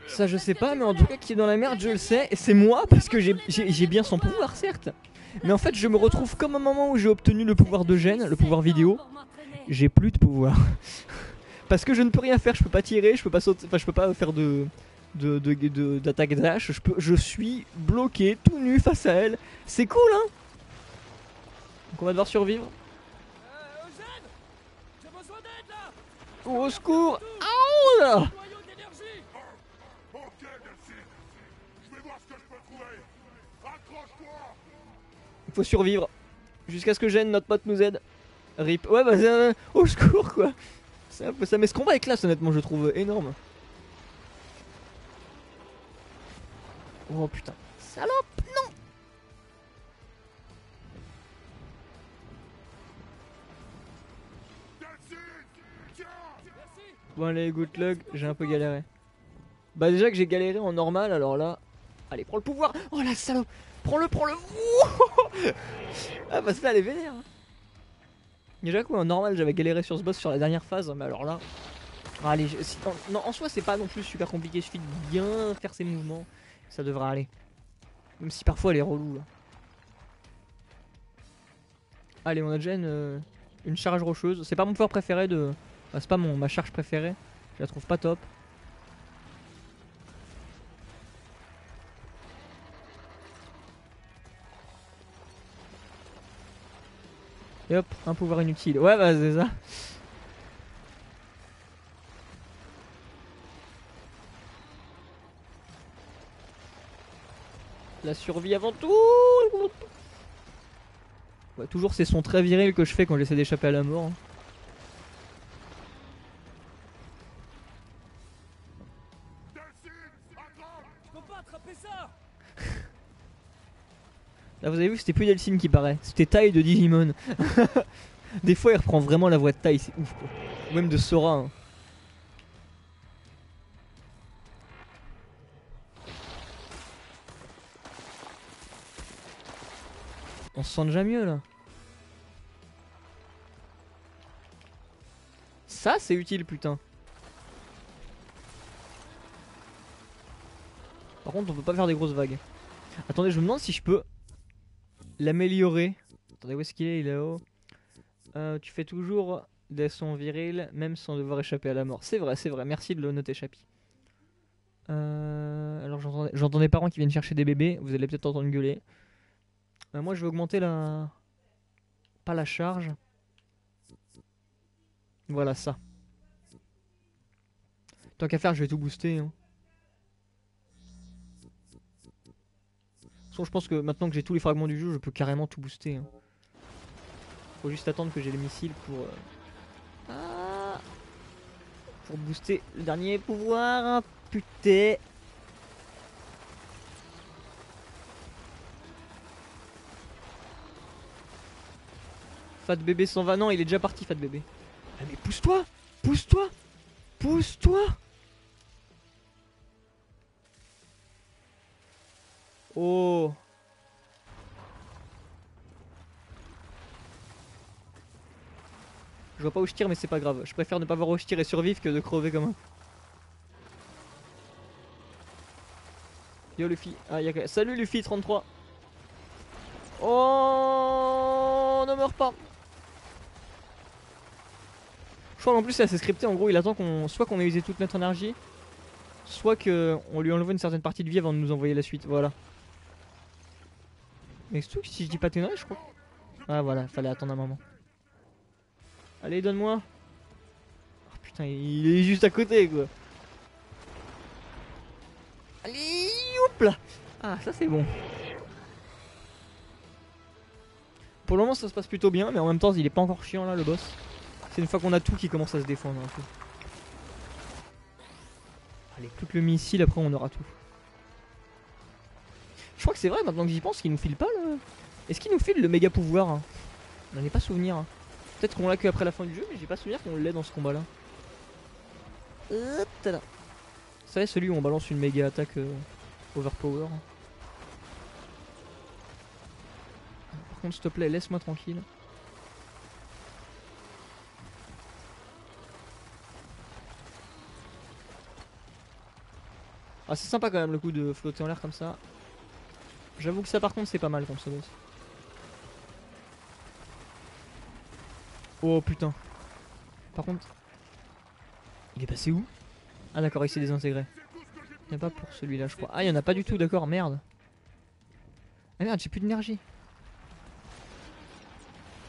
[SPEAKER 1] Ça je sais pas, mais en tout cas qui est dans la merde je le sais, et c'est moi parce que j'ai bien son pouvoir certes. Mais en fait je me retrouve comme au moment où j'ai obtenu le pouvoir de gêne, le pouvoir vidéo, j'ai plus de pouvoir. Parce que je ne peux rien faire, je peux pas tirer, je peux pas sauter, enfin je peux pas faire d'attaque dash, je suis bloqué tout nu face à elle. C'est cool hein. Donc on va devoir survivre.
[SPEAKER 2] Eugène, j'ai besoin d'aide là.
[SPEAKER 1] Au secours. Aouh là.
[SPEAKER 2] Noyau d'énergie.
[SPEAKER 7] Ok, Delphine. Je vais voir ce que je peux trouver. Accroche-toi.
[SPEAKER 1] Il faut survivre jusqu'à ce que Gêne, notre pote, nous aide. Rip. Ouais bah c'est au secours quoi. C'est un peu ça, mais ce combat est classe honnêtement, je trouve énorme. Oh putain. Salope, non.
[SPEAKER 7] Delphine, tiens.
[SPEAKER 2] Merci.
[SPEAKER 1] Bon allez, good luck, j'ai un peu galéré. Bah déjà que j'ai galéré en normal, alors là... Allez, prends le pouvoir. Oh la salope. Prends-le. Ouh. Ah bah celle-là elle est vénère hein. Déjà quoi, en normal j'avais galéré sur ce boss sur la dernière phase, mais alors là... Allez, non, en soi c'est pas non plus super compliqué, il suffit de bien faire ses mouvements, ça devrait aller. Même si parfois elle est relou là. Allez, on a déjà une charge rocheuse, c'est pas mon pouvoir préféré de... Enfin, c'est pas ma charge préférée, je la trouve pas top. Et hop, un pouvoir inutile. Ouais bah c'est ça. La survie avant tout. Ouais, toujours ces sons très virils que je fais quand j'essaie d'échapper à la mort hein.
[SPEAKER 7] Delphine, attrape.
[SPEAKER 2] Je peux pas attraper ça.
[SPEAKER 1] Là vous avez vu, c'était plus Delphine qui paraît, c'était Tai de Digimon. Des fois il reprend vraiment la voix de Tai, c'est ouf quoi. Ou même de Sora hein. On se sent déjà mieux là. Ça c'est utile putain. Par contre on peut pas faire des grosses vagues. Attendez, je me demande si je peux l'améliorer. Attendez, où est-ce qu'il est? Il est là-haut. Tu fais toujours des sons virils même sans devoir échapper à la mort. C'est vrai, merci de le noter Chapi. Alors j'entends des parents qui viennent chercher des bébés, vous allez peut-être entendre gueuler. Moi je vais augmenter la... Pas la charge. Voilà ça. Tant qu'à faire je vais tout booster hein. Je pense que maintenant que j'ai tous les fragments du jeu je peux carrément tout booster hein. Faut juste attendre que j'ai les missiles pour booster le dernier pouvoir. Putain. Fat bébé 120 ans, il est déjà parti Fat bébé. Ah mais pousse-toi. Oh. Je vois pas où je tire mais c'est pas grave. Je préfère ne pas voir où je tire et survivre que de crever comme un... Yo Luffy. Ah, salut Luffy 33. Oh, ne meurs pas. Je crois qu'en plus c'est assez scripté, en gros il attend soit qu'on ait usé toute notre énergie, soit qu'on lui enlève une certaine partie de vie avant de nous envoyer la suite, voilà. Mais c'est tout, si je dis pas de conneries je crois. Ah voilà, fallait attendre un moment. Allez donne-moi. Oh putain il est juste à côté quoi. Allez hop là. Ah ça c'est bon. Pour le moment ça se passe plutôt bien, mais en même temps il est pas encore chiant là le boss. C'est une fois qu'on a tout qui commence à se défendre un peu. Allez, plus que le missile, après on aura tout. Je crois que c'est vrai maintenant que j'y pense qu'il nous file pas le... Est-ce qu'il nous file le méga pouvoir hein? On n'en est pas souvenir. Hein. Peut-être qu'on l'a que après la fin du jeu, mais j'ai pas souvenir qu'on l'ait dans ce combat là. Vous savez celui où on balance une méga attaque overpower. Par contre s'il te plaît laisse-moi tranquille. Ah c'est sympa quand même le coup de flotter en l'air comme ça. J'avoue que ça par contre c'est pas mal contre ce boss. Oh putain. Par contre... Il est passé où? Ah d'accord il s'est désintégré. Il n'y a pas pour celui-là je crois. Ah il y en a pas du tout d'accord merde. Ah merde j'ai plus d'énergie.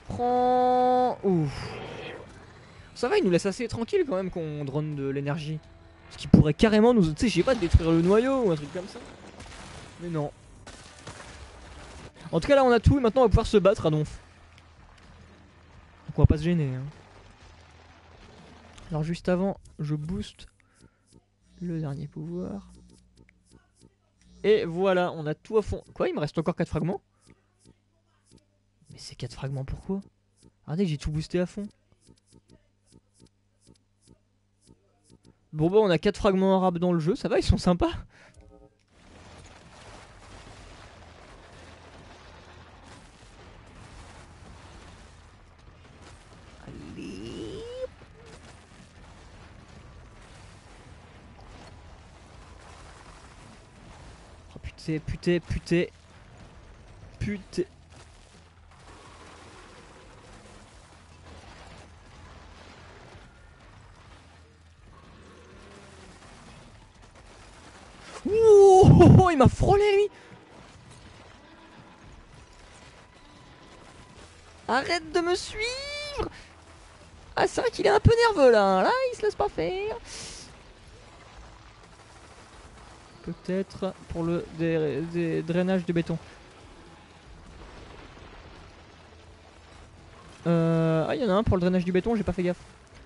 [SPEAKER 1] Prends... Ouf. Ça va il nous laisse assez tranquille quand même qu'on drone de l'énergie. Ce qui pourrait carrément nous, tu sais, je sais pas, détruire le noyau ou un truc comme ça. Mais non. En tout cas là on a tout et maintenant on va pouvoir se battre à Donf. Donc on va pas se gêner. Hein. Alors juste avant, je booste le dernier pouvoir. Et voilà, on a tout à fond. Quoi, il me reste encore 4 fragments? Mais c'est 4 fragments pourquoi? Regardez, j'ai tout boosté à fond. Bon bah on a 4 fragments arabes dans le jeu, ça va, ils sont sympas. Allez. Oh putain. Oh, il m'a frôlé lui. Arrête de me suivre. Ah c'est vrai qu'il est un peu nerveux là. Là il se laisse pas faire. Peut-être pour le drainage de béton. Ah il y en a un pour le drainage du béton, j'ai pas fait gaffe.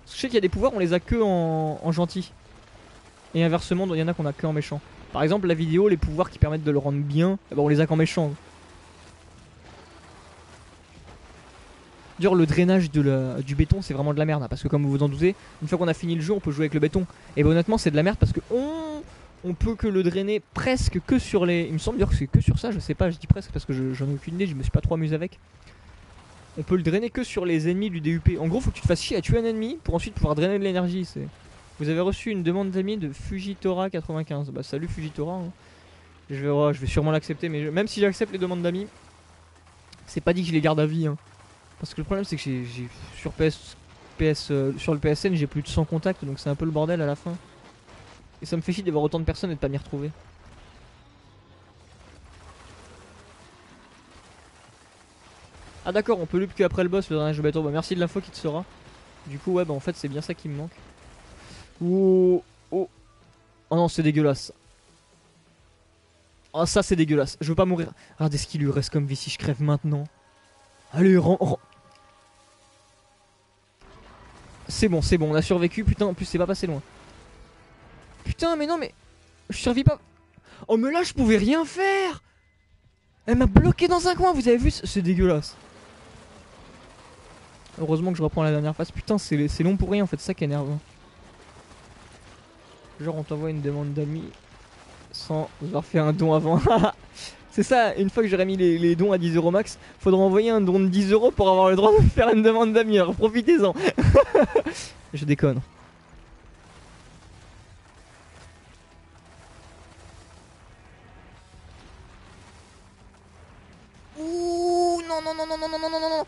[SPEAKER 1] Parce que je sais qu'il y a des pouvoirs on les a que en gentil. Et inversement il y en a qu'on a que en méchant. Par exemple la vidéo, les pouvoirs qui permettent de le rendre bien, eh ben, on les a qu'en méchant. D'ailleurs le drainage du béton c'est vraiment de la merde hein, parce que comme vous vous en doutez, une fois qu'on a fini le jeu on peut jouer avec le béton. Et ben honnêtement c'est de la merde parce que on peut que le drainer presque que sur les... Il me semble dire que c'est que sur ça, je sais pas, je dis presque parce que j'en ai aucune idée, je me suis pas trop amusé avec. On peut le drainer que sur les ennemis du DUP. En gros faut que tu te fasses chier à tuer un ennemi pour ensuite pouvoir drainer de l'énergie. Vous avez reçu une demande d'amis de Fujitora95. Bah salut Fujitora hein. Je vais sûrement l'accepter, mais même si j'accepte les demandes d'amis, c'est pas dit que je les garde à vie hein. Parce que le problème c'est que j'ai sur sur le PSN j'ai plus de 100 contacts, donc c'est un peu le bordel à la fin. Et ça me fait chier d'avoir autant de personnes et de pas m'y retrouver. Ah d'accord, on peut loop que après le boss le drainage de béton. Bah merci de l'info qui te sera. Du coup ouais bah en fait c'est bien ça qui me manque. Oh oh. Oh non c'est dégueulasse. Oh ça c'est dégueulasse. Je veux pas mourir. Regardez ce qu'il lui reste comme vie si je crève maintenant. Allez rends. C'est bon, on a survécu. Putain en plus c'est pas passé loin. Putain mais non mais je survis pas. Oh mais là je pouvais rien faire. Elle m'a bloqué dans un coin, vous avez vu? C'est dégueulasse. Heureusement que je reprends la dernière phase. Putain c'est long pour rien en fait, c'est ça qui est énervant. Genre on t'envoie une demande d'amis sans avoir fait un don avant. C'est ça, une fois que j'aurai mis les dons à 10 € max, faudra envoyer un don de 10 € pour avoir le droit de faire une demande d'amis. Alors profitez-en. Je déconne. non, non, non, non, non, non, non,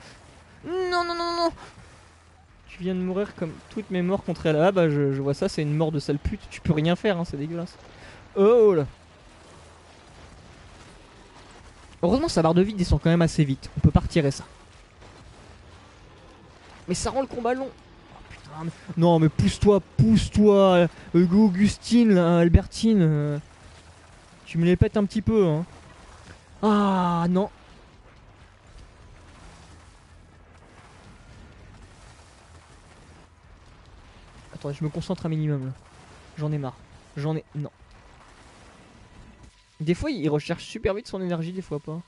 [SPEAKER 1] non, non, non, non, non. Tu viens de mourir comme toutes mes morts contre elle. Ah bah je vois ça, c'est une mort de sale pute. Tu peux rien faire, hein, c'est dégueulasse. Oh là. Heureusement sa barre de vie descend quand même assez vite. On peut pas retirer ça. Mais ça rend le combat long. Oh, putain, mais... Non mais pousse-toi, pousse-toi. Augustine, là, Albertine. Tu me les pètes un petit peu, hein. Ah non. Attends, je me concentre un minimum là. J'en ai marre. J'en ai... Non. Des fois il recherche super vite son énergie, des fois pas.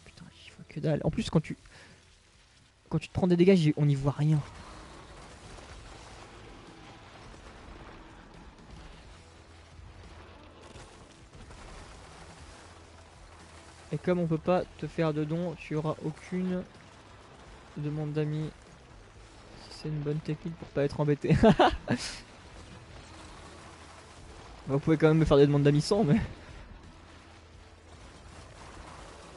[SPEAKER 1] Putain, il faut que dalle. En plus quand tu... Quand tu te prends des dégâts, on n'y voit rien. Et comme on peut pas te faire de dons, tu auras aucune demande d'amis. C'est une bonne technique pour pas être embêté. Vous pouvez quand même me faire des demandes d'amis sans, mais...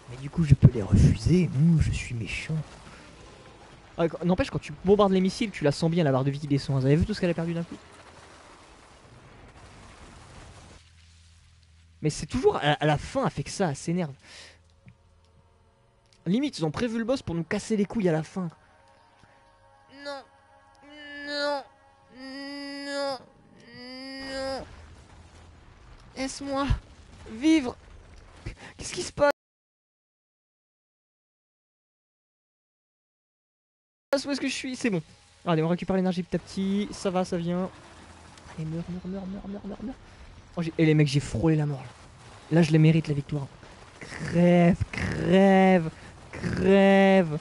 [SPEAKER 1] Mais du coup je peux les refuser, je suis méchant. Ah, n'empêche, quand tu bombardes les missiles, tu la sens bien la barre de vie qui descend. Vous avez vu tout ce qu'elle a perdu d'un coup? Mais c'est toujours à la fin, elle fait que ça, elle s'énerve. Limite, ils ont prévu le boss pour nous casser les couilles à la fin. Non, non, non, non. Laisse-moi vivre. Qu'est-ce qui se passe? Où est-ce que je suis? C'est bon. Allez, on récupère l'énergie petit à petit. Ça va, ça vient. Allez, meurs, meurs, meurs, meurs, meurs, meurs, meurs. Oh, et les mecs, j'ai frôlé la mort là. Là, je les mérite la victoire. Crève, crève, crève,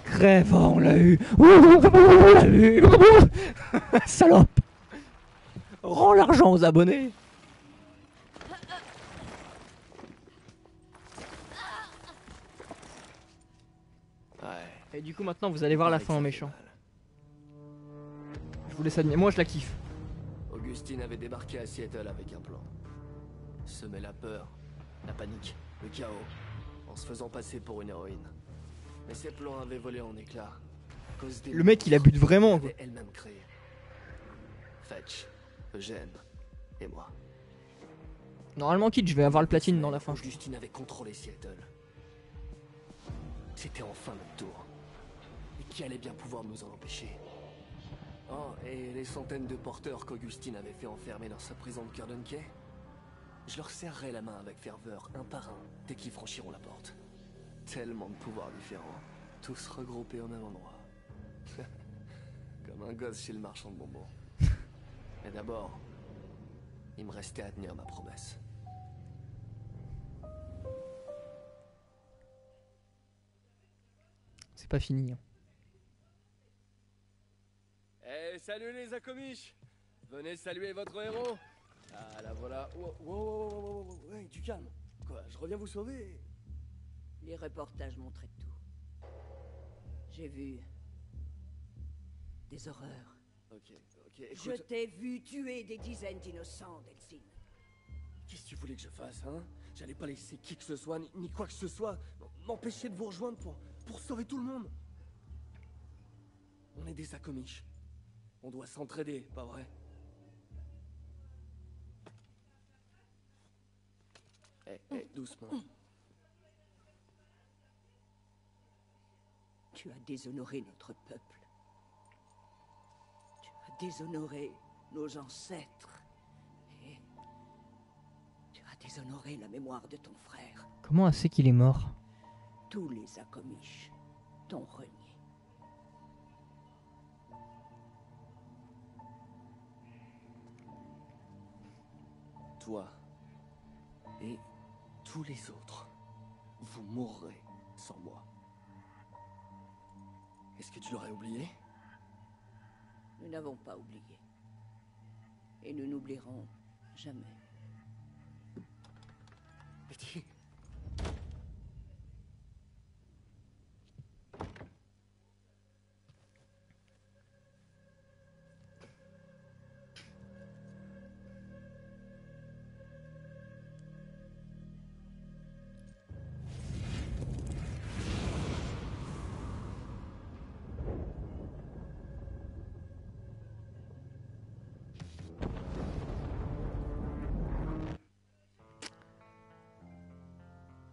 [SPEAKER 1] crève. Oh, on l'a eu. On l'a eu. Salope. Rends l'argent aux abonnés. Et du coup maintenant vous allez voir la fin en méchant. Je vous laisse admirer, moi je la kiffe.
[SPEAKER 3] Augustine avait débarqué à Seattle avec un plan. Semer la peur, la panique, le chaos, en se faisant passer pour une héroïne. Mais ses plans avaient volé en éclats. À cause des
[SPEAKER 1] le mec il abute vraiment quoi.
[SPEAKER 3] Elle-même créé. Fetch, Eugène et moi.
[SPEAKER 1] Normalement Kid je vais avoir le platine dans la fin.
[SPEAKER 3] Augustine avait contrôlé Seattle. C'était enfin notre tour. Et qui allait bien pouvoir nous en empêcher? Oh, et les centaines de porteurs qu'Augustine avait fait enfermer dans sa prison de Curdon Key? Je leur serrerai la main avec ferveur, un par un, dès qu'ils franchiront la porte. Tellement de pouvoirs différents, tous regroupés au même endroit. Comme un gosse chez le marchand de bonbons. Mais d'abord, il me restait à tenir ma promesse.
[SPEAKER 1] C'est pas fini. Hein.
[SPEAKER 3] Eh, salut les Akomish! Venez saluer votre héros! Ah, la voilà. Wow, hey, du calme. Quoi, je reviens vous sauver?
[SPEAKER 6] Les reportages montraient tout. J'ai vu des horreurs.
[SPEAKER 3] Ok, écoute...
[SPEAKER 6] Je t'ai vu tuer des dizaines d'innocents, Delphine.
[SPEAKER 3] Qu'est-ce que tu voulais que je fasse, hein? J'allais pas laisser qui que ce soit, ni quoi que ce soit, m'empêcher de vous rejoindre pour sauver tout le monde. On est des Akomish. On doit s'entraider, pas vrai? Eh, doucement.
[SPEAKER 6] Tu as déshonoré notre peuple. Tu as déshonoré nos ancêtres. Et tu as déshonoré la mémoire de ton frère.
[SPEAKER 1] Comment elle sait qu'il est mort?
[SPEAKER 6] Tous les Akomish t'ont renié.
[SPEAKER 3] Toi et tous les autres, vous mourrez sans moi. Est-ce que tu l'aurais oublié?
[SPEAKER 6] Nous n'avons pas oublié. Et nous n'oublierons jamais.
[SPEAKER 3] Betty.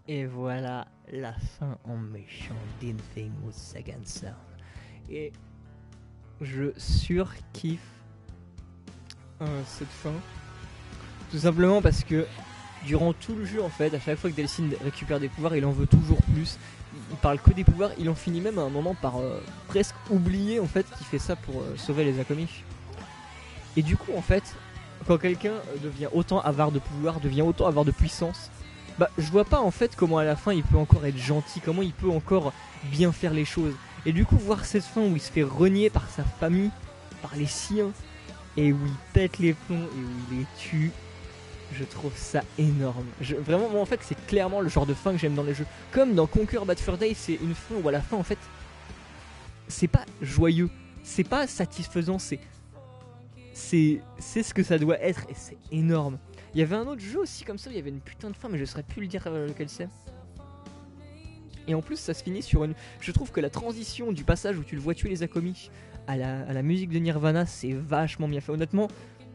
[SPEAKER 1] Et voilà la fin en méchant d'Infamous Second Son. Et je surkiffe cette fin. Tout simplement parce que durant tout le jeu, en fait, à chaque fois que Delsin récupère des pouvoirs, il en veut toujours plus. Il parle que des pouvoirs, il en finit même à un moment par presque oublier en fait qu'il fait ça pour sauver les Akomish. Et du coup, en fait, quand quelqu'un devient autant avare de pouvoir, devient autant avare de puissance, bah je vois pas en fait comment à la fin il peut encore être gentil, comment il peut encore bien faire les choses. Et du coup, voir cette fin où il se fait renier par sa famille, par les siens, et où il pète les plombs et où il les tue, je trouve ça énorme. Vraiment, moi en fait, c'est clairement le genre de fin que j'aime dans les jeux. Comme dans Conquer Bad Fur Day, c'est une fin où à la fin, en fait, c'est pas joyeux, c'est pas satisfaisant, c'est ce que ça doit être et c'est énorme. Il y avait un autre jeu aussi comme ça où il y avait une putain de fin, mais je saurais plus le dire lequel c'est. Et en plus, ça se finit sur une. Je trouve que la transition du passage où tu le vois tuer les Akomish à la musique de Nirvana, c'est vachement bien fait. Honnêtement,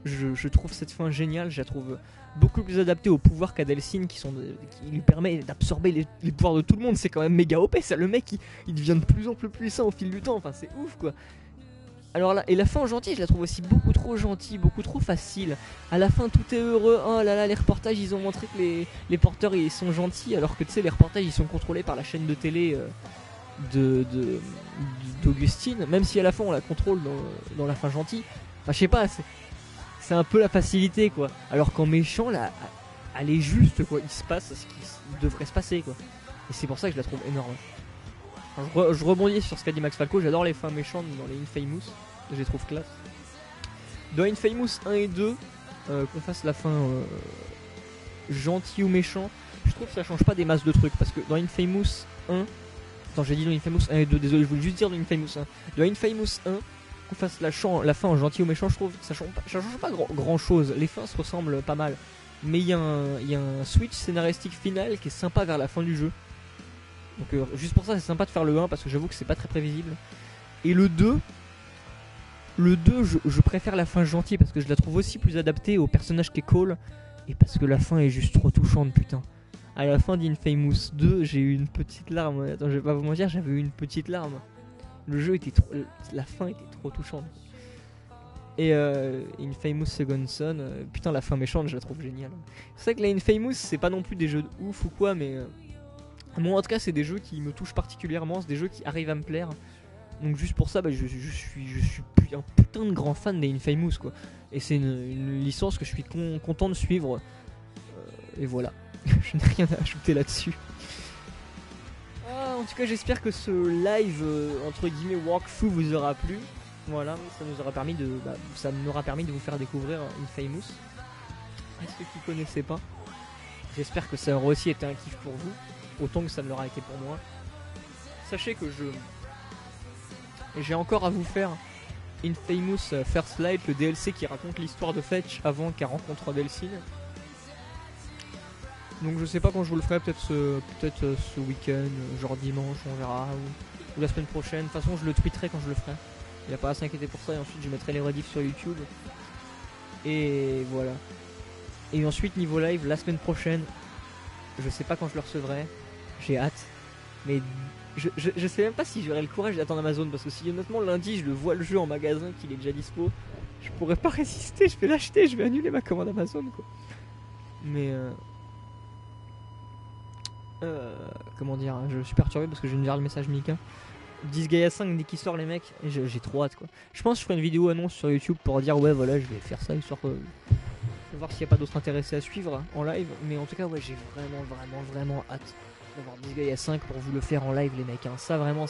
[SPEAKER 1] je trouve cette fin géniale. Je la trouve beaucoup plus adaptée aux pouvoirs qu'a Delsin qui lui permet d'absorber les pouvoirs de tout le monde. C'est quand même méga OP. Ça, le mec, il devient de plus en plus puissant au fil du temps. Enfin, c'est ouf quoi. Alors là, et la fin gentille, je la trouve aussi beaucoup trop gentille, beaucoup trop facile. À la fin, tout est heureux. Oh là là, les reportages, ils ont montré que les porteurs, ils sont gentils, alors que tu sais, les reportages, ils sont contrôlés par la chaîne de télé d'Augustine. Même si à la fin, on la contrôle dans la fin gentille. Enfin, je sais pas, c'est un peu la facilité, quoi. Alors qu'en méchant, là, elle est juste, quoi. Il se passe ce qui devrait se passer, quoi. Et c'est pour ça que je la trouve énorme. Je rebondis sur ce qu'a dit Max Falco, j'adore les fins méchantes dans les Infamous, je les trouve classe. Dans Infamous 1 et 2, qu'on fasse la fin gentil ou méchant, je trouve que ça change pas des masses de trucs, parce que dans Infamous 1, attends j'ai dit dans Infamous 1 et 2, désolé je voulais juste dire dans Infamous 1, dans Infamous 1, qu'on fasse la fin en gentil ou méchant, je trouve que ça change pas grand chose, les fins se ressemblent pas mal, mais il y a un switch scénaristique final qui est sympa vers la fin du jeu. Donc juste pour ça c'est sympa de faire le 1 parce que j'avoue que c'est pas très prévisible. Et le 2 je préfère la fin gentille parce que je la trouve aussi plus adaptée au personnage qu'est Cole. Et parce que la fin est juste trop touchante putain. À la fin d'Infamous 2 j'ai eu une petite larme. Attends je vais pas vous mentir, j'avais eu une petite larme. Le jeu était trop... La fin était trop touchante. Et Infamous Second Son, putain la fin méchante je la trouve géniale. C'est vrai que la Infamous c'est pas non plus des jeux de ouf ou quoi mais... Moi en tout cas c'est des jeux qui me touchent particulièrement, c'est des jeux qui arrivent à me plaire. Donc juste pour ça je suis un putain de grand fan des Infamous quoi. Et c'est une licence que je suis content de suivre. Et voilà, je n'ai rien à ajouter là-dessus. En tout cas j'espère que ce live entre guillemets walkthrough vous aura plu. Voilà, ça nous aura permis de vous faire découvrir Infamous. À ceux qui connaissaient pas. J'espère que ça aura aussi été un kiff pour vous. Autant que ça me l'aura été pour moi. Sachez que j'ai encore à vous faire Infamous First Light, le DLC qui raconte l'histoire de Fetch avant qu'elle rencontre Delsin. Donc je sais pas quand je vous le ferai, peut-être ce week-end, genre dimanche, on verra, ou la semaine prochaine. De toute façon je le tweeterai quand je le ferai. Il n'y a pas à s'inquiéter pour ça, et ensuite je mettrai les rediffs sur YouTube. Et voilà. Et ensuite niveau live, la semaine prochaine, je sais pas quand je le recevrai. J'ai hâte, mais je sais même pas si j'aurai le courage d'attendre Amazon parce que si honnêtement lundi je le vois le jeu en magasin qu'il est déjà dispo, je pourrais pas résister, je vais l'acheter, je vais annuler ma commande Amazon quoi. Mais comment dire, je suis perturbé parce que je viens de lire le message Mika. Disgaea 5 dès qu'il sort les mecs, et j'ai trop hâte quoi. Je pense que je ferai une vidéo annonce sur YouTube pour dire ouais voilà je vais faire ça histoire que voir s'il n'y a pas d'autres intéressés à suivre en live, mais en tout cas ouais j'ai vraiment hâte d'avoir Disgaea 5 pour vous le faire en live les mecs hein. Ça vraiment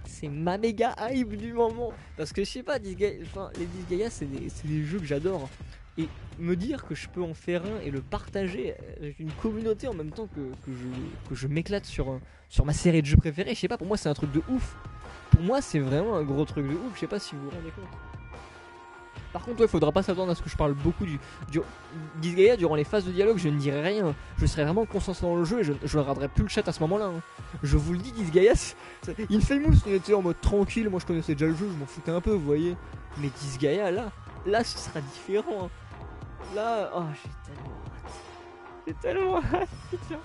[SPEAKER 1] c'est ma méga hype du moment parce que je sais pas les Disgaea c'est des jeux que j'adore et me dire que je peux en faire un et le partager avec une communauté en même temps que je m'éclate sur ma série de jeux préférés, je sais pas, pour moi c'est un truc de ouf, pour moi c'est vraiment un gros truc de ouf, je sais pas si vous vous rendez compte. Par contre, ouais, faudra pas s'attendre à ce que je parle beaucoup du Disgaea durant les phases de dialogue. Je ne dirai rien. Je serai vraiment concentré dans le jeu et je ne regarderai plus le chat à ce moment-là. Hein. Je vous le dis, Disgaea, Infamous, on était en mode tranquille. Moi, je connaissais déjà le jeu, je m'en foutais un peu, vous voyez. Mais Disgaea, là, ce sera différent. Hein. Là, oh, j'ai tellement hâte. Putain.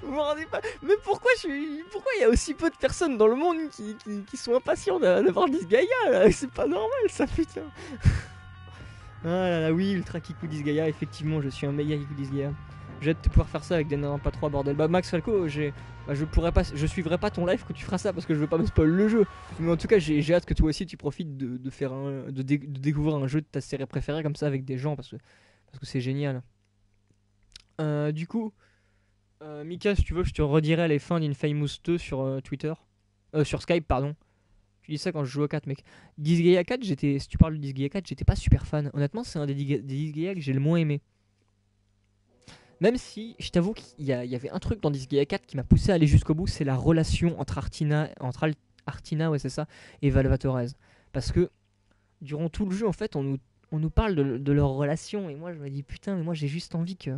[SPEAKER 1] Vous vous rendez pas. Mais pourquoi pourquoi il y a aussi peu de personnes dans le monde qui sont impatients d'avoir Disgaea là? C'est pas normal ça, putain. Ah là là, oui, Ultra Kiku Disgaea, effectivement, je suis un méga Kiku Disgaea. J'ai hâte de pouvoir faire ça avec des nains pas 3 bordel. Bah Max Falco, je suivrai pas ton live quand tu feras ça parce que je veux pas me spoil le jeu. Mais en tout cas, j'ai hâte que toi aussi tu profites de faire de découvrir un jeu de ta série préférée comme ça avec des gens parce que c'est génial. Du coup, Mika, si tu veux, je te redirai les fins d'Infamous 2 sur Twitter. Sur Skype, pardon. Tu dis ça quand je joue au 4, mec. Disgaea 4, si tu parles de Disgaea 4, j'étais pas super fan. Honnêtement, c'est un des Disgaea que j'ai le moins aimé. Même si, je t'avoue qu'il y avait un truc dans Disgaea 4 qui m'a poussé à aller jusqu'au bout, c'est la relation entre Artina, ouais, c'est ça, et Valvatorez. Parce que, durant tout le jeu, en fait, on nous parle de leur relation, et moi, je me dis, putain, mais moi, j'ai juste envie que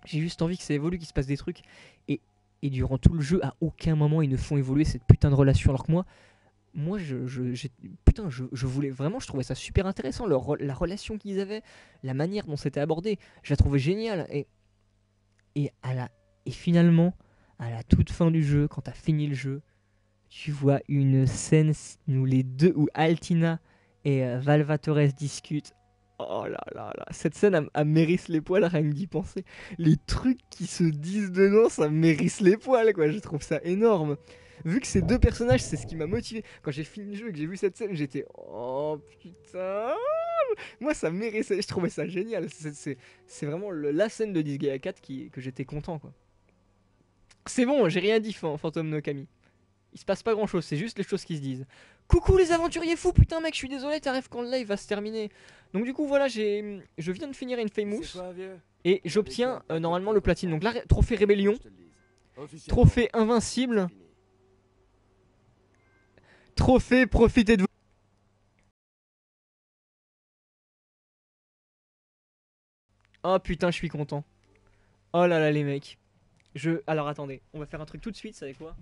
[SPEAKER 1] ça évolue, qu'il se passe des trucs. Et durant tout le jeu, à aucun moment, ils ne font évoluer cette putain de relation. Alors que moi, je voulais vraiment, je trouvais ça super intéressant, la relation qu'ils avaient, la manière dont c'était abordé, je la trouvais géniale. Et finalement, à la toute fin du jeu, quand t'as fini le jeu, tu vois une scène où Altina et Valvatores discutent. Oh là là là, cette scène, elle mérisse les poils rien que d'y penser. Les trucs qui se disent dedans, ça mérisse les poils, quoi. Je trouve ça énorme. Vu que ces deux personnages, c'est ce qui m'a motivé. Quand j'ai fini le jeu et que j'ai vu cette scène, j'étais oh putain. Moi, ça méritait. Je trouvais ça génial. C'est vraiment la scène de Disgaea 4 que j'étais content, quoi. C'est bon, j'ai rien dit, Phantom no Kami. Il se passe pas grand chose, c'est juste les choses qui se disent. Coucou les aventuriers fous, putain mec, je suis désolé, t'arrives quand le live va se terminer. Donc du coup voilà, je viens de finir Infamous et j'obtiens normalement le platine. Donc là, trophée rébellion, trophée invincible, trophée profitez de vous. Oh putain, je suis content. Oh là là les mecs. Alors attendez, on va faire un truc tout de suite, savez quoi?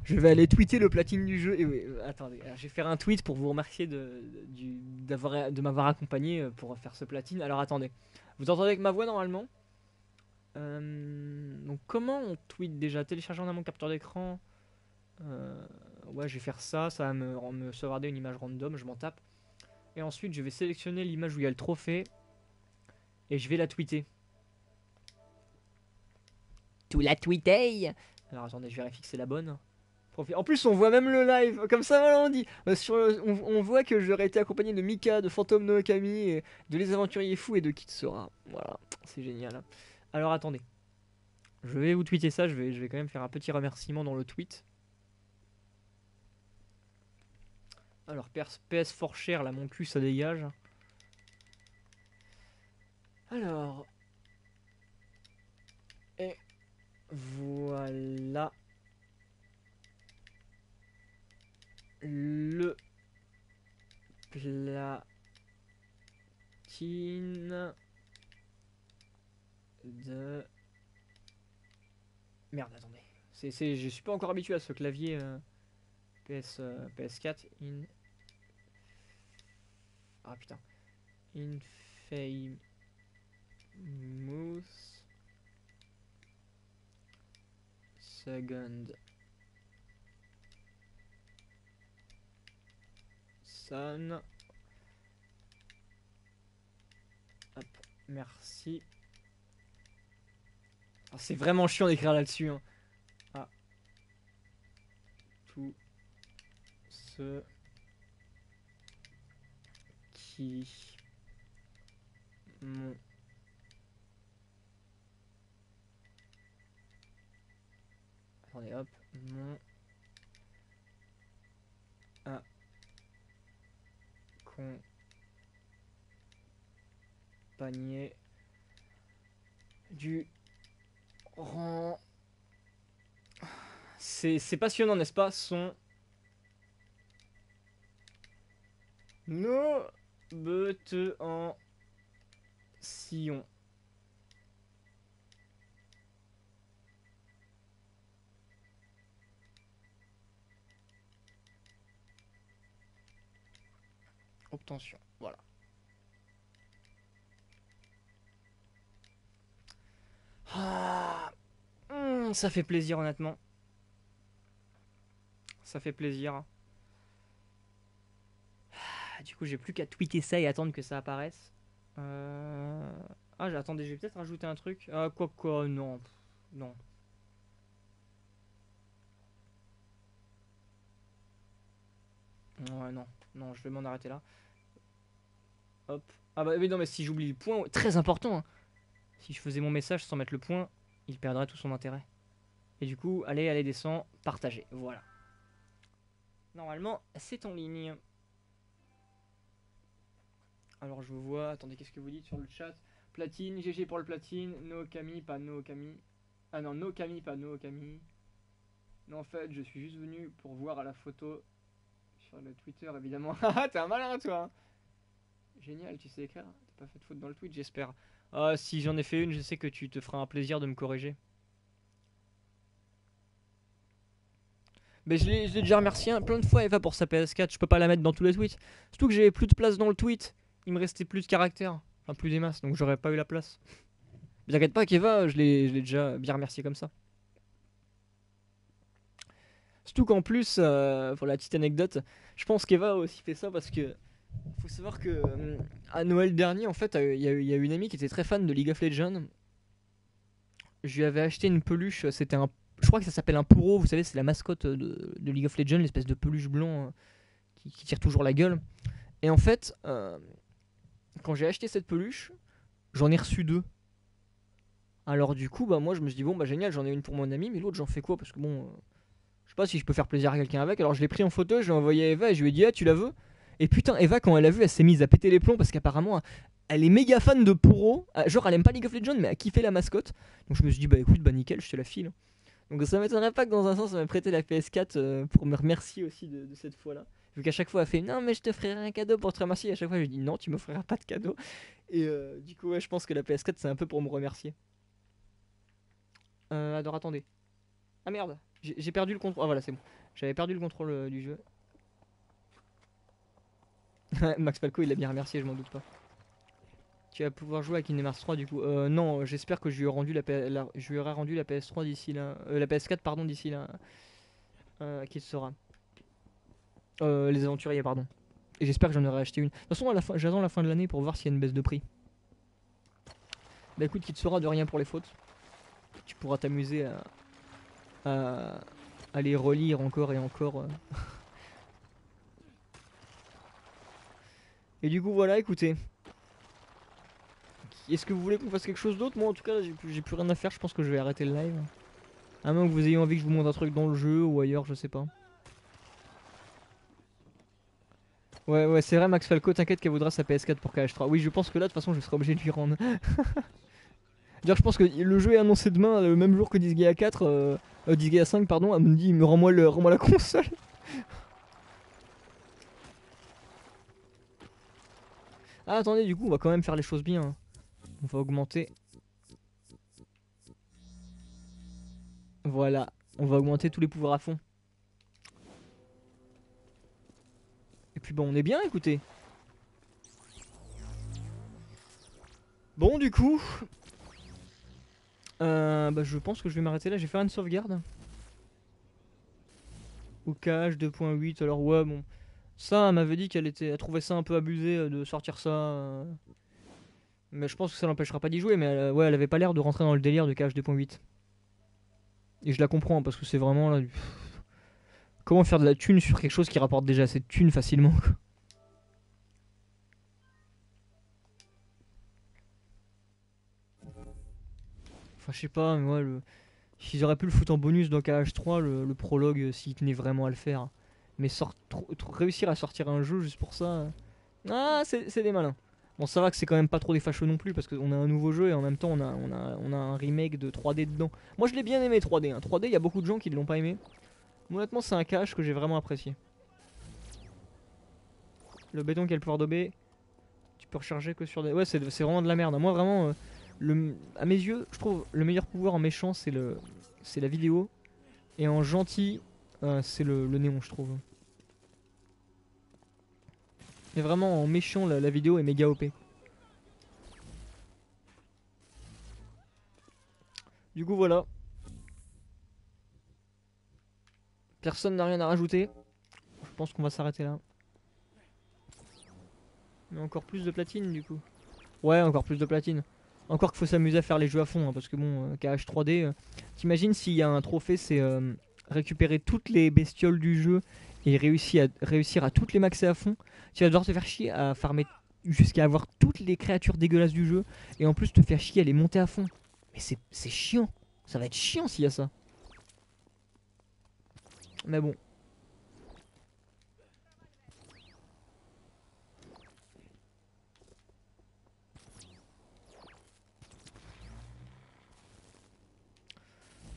[SPEAKER 1] Je vais aller tweeter le platine du jeu. Et oui, attendez, alors, je vais faire un tweet pour vous remercier de m'avoir accompagné pour faire ce platine. Alors attendez, vous entendez avec ma voix normalement? Donc comment on tweet déjà? Télécharger en amont capture d'écran. Ouais, je vais faire ça. Ça va me sauvegarder une image random. Je m'en tape. Et ensuite, je vais sélectionner l'image où il y a le trophée et je vais la tweeter. Tout la tweeter. Alors attendez, je vérifie que c'est la bonne. En plus, on voit même le live, comme ça, voilà, on dit. On voit que j'aurais été accompagné de Mika, de Phantom no Kami, et de Les Aventuriers Fous et de Kitsura. Voilà, c'est génial. Alors attendez, je vais vous tweeter ça. Je vais quand même faire un petit remerciement dans le tweet. Alors, PS for share, là, mon cul, ça dégage. Alors. Et voilà. Le platine de... Merde, attendez. Je suis pas encore habitué à ce clavier PS4. Ah putain. Infamous Second Son. Hop, merci. Oh, c'est vraiment chiant d'écrire là-dessus. Hein. Ah. Tout ce qui m'ont attendez hop mon accompagné du rang. C'est passionnant, n'est-ce pas? Son no bete en sillon. Obtention, voilà. Ah, ça fait plaisir honnêtement. Ça fait plaisir. Ah, du coup j'ai plus qu'à tweeter ça et attendre que ça apparaisse. Ah attendez, je vais peut-être rajouter un truc. Ah quoi, non. Non. Ouais non. Non, je vais m'en arrêter là. Hop. Ah bah oui non mais si j'oublie le point, très important hein. Si je faisais mon message sans mettre le point, il perdrait tout son intérêt. Et du coup, allez, descend, partager. Voilà. Normalement, c'est en ligne. Alors je vous vois, attendez, qu'est-ce que vous dites sur le chat? Platine, GG pour le platine, no Kami, pas no Kami. Ah non, no Kami, pas no Kami. Non, en fait, je suis juste venu pour voir à la photo sur le Twitter, évidemment. Ah, t'es un malin, toi hein. Génial, tu sais écrire. T'as pas fait de faute dans le tweet, j'espère. Ah, si j'en ai fait une, je sais que tu te feras un plaisir de me corriger. Mais je l'ai déjà remercié plein de fois Eva pour sa PS4, je peux pas la mettre dans tous les tweets. Surtout que j'avais plus de place dans le tweet, il me restait plus de caractères, enfin plus des masses, donc j'aurais pas eu la place. Mais t'inquiète pas qu'Eva, je l'ai déjà bien remercié comme ça. Surtout qu'en plus, pour la petite anecdote, je pense qu'Eva a aussi fait ça parce que faut savoir que à Noël dernier, en fait, il y a une amie qui était très fan de League of Legends. Je lui avais acheté une peluche, c'était un... Je crois que ça s'appelle un Puro, vous savez, c'est la mascotte de League of Legends, l'espèce de peluche blanc qui tire toujours la gueule. Et en fait, quand j'ai acheté cette peluche, j'en ai reçu 2. Alors du coup, bah moi je me suis dit bon bah génial, j'en ai une pour mon ami, mais l'autre j'en fais quoi? Parce que bon, je sais pas si je peux faire plaisir à quelqu'un avec. Alors je l'ai pris en photo, je l'ai envoyé à Eva et je lui ai dit ah tu la veux? Et putain Eva quand elle a vu, elle s'est mise à péter les plombs parce qu'apparemment elle est méga fan de Puro. Genre elle aime pas League of Legends mais elle kiffait la mascotte. Donc je me suis dit bah écoute bah nickel, je te la file. Donc ça m'étonnerait pas que dans un sens elle m'a prêté la PS4 pour me remercier aussi de cette fois-là. Vu qu'à chaque fois elle fait non mais je te ferai un cadeau pour te remercier. Et à chaque fois je lui dis non tu m'offriras pas de cadeau. Et du coup ouais je pense que la PS4 c'est un peu pour me remercier. Alors attendez. Ah merde, j'ai perdu le contrôle. Ah voilà c'est bon. J'avais perdu le contrôle du jeu. Max Falco il l'a bien remercié je m'en doute pas. Tu vas pouvoir jouer avec une Mars 3 du coup. Non j'espère que je lui aurai rendu je lui aurai rendu la PS3 d'ici là. La PS4 pardon d'ici là. Qui sera les aventuriers pardon. Et j'espère que j'en aurai acheté une. De toute façon j'attends la fin de l'année pour voir s'il y a une baisse de prix. Bah écoute qui te sera de rien pour les fautes. Tu pourras t'amuser à les relire encore et encore. Et du coup voilà écoutez. Est-ce que vous voulez qu'on fasse quelque chose d'autre? Moi en tout cas j'ai plus rien à faire, je pense que je vais arrêter le live. À moins que vous ayez envie que je vous montre un truc dans le jeu ou ailleurs, je sais pas. Ouais c'est vrai Max Falco, t'inquiète qu'elle voudra sa PS4 pour KH3. Oui je pense que là de toute façon je serai obligé de lui rendre. D'ailleurs je pense que le jeu est annoncé demain, le même jour que Disgaea 4, Disgaea 5 pardon, elle me dit rends-moi la console. Ah attendez du coup on va quand même faire les choses bien. On va augmenter. Voilà, on va augmenter tous les pouvoirs à fond. Et puis bon on est bien écoutez. Bon du coup bah je pense que je vais m'arrêter là, je vais faire une sauvegarde. Au KH 2.8 alors ouais bon. Ça elle m'avait dit elle trouvait ça un peu abusé de sortir ça. Mais je pense que ça l'empêchera pas d'y jouer mais ouais elle avait pas l'air de rentrer dans le délire de KH 2.8. Et je la comprends parce que c'est vraiment là comment faire de la thune sur quelque chose qui rapporte déjà assez de thune facilement quoi. Enfin je sais pas mais moi s'ils auraient pu le foutre en bonus dans KH3 le prologue s'ils tenaient vraiment à le faire. Mais réussir à sortir un jeu juste pour ça. Ah c'est des malins. Bon ça va que c'est quand même pas trop des fachos non plus parce qu'on a un nouveau jeu et en même temps on a un remake de 3D dedans. Moi je l'ai bien aimé 3D. 3D il y a beaucoup de gens qui ne l'ont pas aimé. Honnêtement c'est un cache que j'ai vraiment apprécié. Le béton qui a le pouvoir d'OB, tu peux recharger que sur des... Ouais c'est vraiment de la merde. Moi vraiment, à mes yeux je trouve le meilleur pouvoir en méchant c'est la vidéo. Et en gentil c'est le néon je trouve. Mais vraiment en méchant la vidéo est méga OP. Du coup voilà. Personne n'a rien à rajouter. Je pense qu'on va s'arrêter là. Mais encore plus de platine du coup. Ouais, encore plus de platine. Encore qu'il faut s'amuser à faire les jeux à fond, hein, parce que bon, KH 3D, t'imagines s'il y a un trophée, c'est récupérer toutes les bestioles du jeu et réussir à toutes les maxer à fond. Tu vas devoir te faire chier à farmer jusqu'à avoir toutes les créatures dégueulasses du jeu et en plus te faire chier à les monter à fond. Mais c'est chiant, ça va être chiant s'il y a ça. Mais bon.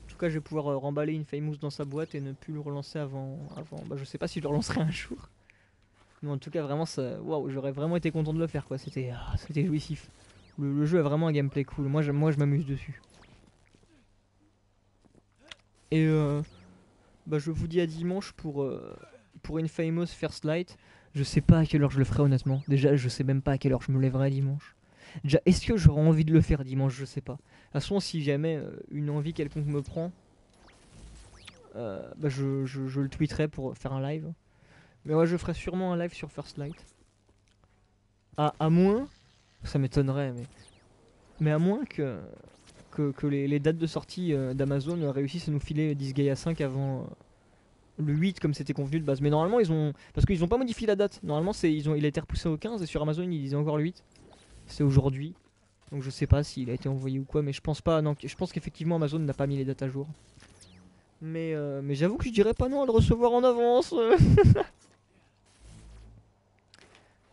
[SPEAKER 1] En tout cas, je vais pouvoir remballer une Famous dans sa boîte et ne plus le relancer avant. Bah, je sais pas si je le relancerai un jour. Mais en tout cas, vraiment, ça. Waouh, j'aurais vraiment été content de le faire quoi. C'était jouissif. Le jeu a vraiment un gameplay cool. Moi, je m'amuse dessus. Et bah, je vous dis à dimanche pour une Famous First Light. Je sais pas à quelle heure je le ferai honnêtement. Déjà, je sais même pas à quelle heure je me lèverai dimanche. Déjà, est-ce que j'aurai envie de le faire dimanche? Je sais pas. De toute façon, si jamais une envie quelconque me prend, bah je le tweeterai pour faire un live. Mais ouais, je ferai sûrement un live sur First Light. À moins, ça m'étonnerait, mais à moins que les dates de sortie d'Amazon réussissent à nous filer Disgaea 5 avant le 8 comme c'était convenu de base. Mais normalement, parce qu'ils ont pas modifié la date. Normalement, il a été repoussé au 15 et sur Amazon, ils disaient encore le 8. C'est aujourd'hui. Donc je sais pas s'il a été envoyé ou quoi, mais je pense pas. Non, je pense qu'effectivement Amazon n'a pas mis les dates à jour. Mais j'avoue que je dirais pas non à le recevoir en avance.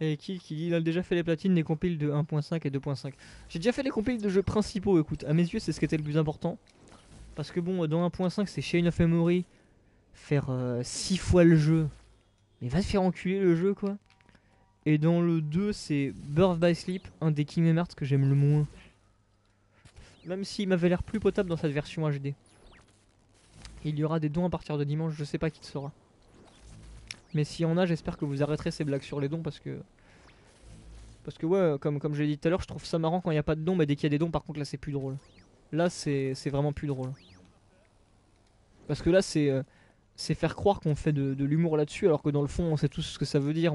[SPEAKER 1] Et qui dit il a déjà fait les platines des compiles de 1.5 et 2.5. J'ai déjà fait les compiles de jeux principaux, écoute, à mes yeux c'est ce qui était le plus important. Parce que bon, dans 1.5 c'est Chain of Memory, faire 6 fois le jeu. Mais va te faire enculer le jeu quoi. Et dans le 2 c'est Birth by Sleep, un des Kingdom Hearts que j'aime le moins. Même s'il m'avait l'air plus potable dans cette version HD. Il y aura des dons à partir de dimanche, je sais pas qui te sera. Mais s'il y en a, j'espère que vous arrêterez ces blagues sur les dons parce que ouais, comme je l'ai dit tout à l'heure, je trouve ça marrant quand il n'y a pas de dons, mais dès qu'il y a des dons, par contre là c'est plus drôle. Là c'est vraiment plus drôle. Parce que là c'est faire croire qu'on fait de l'humour là-dessus, alors que dans le fond on sait tous ce que ça veut dire,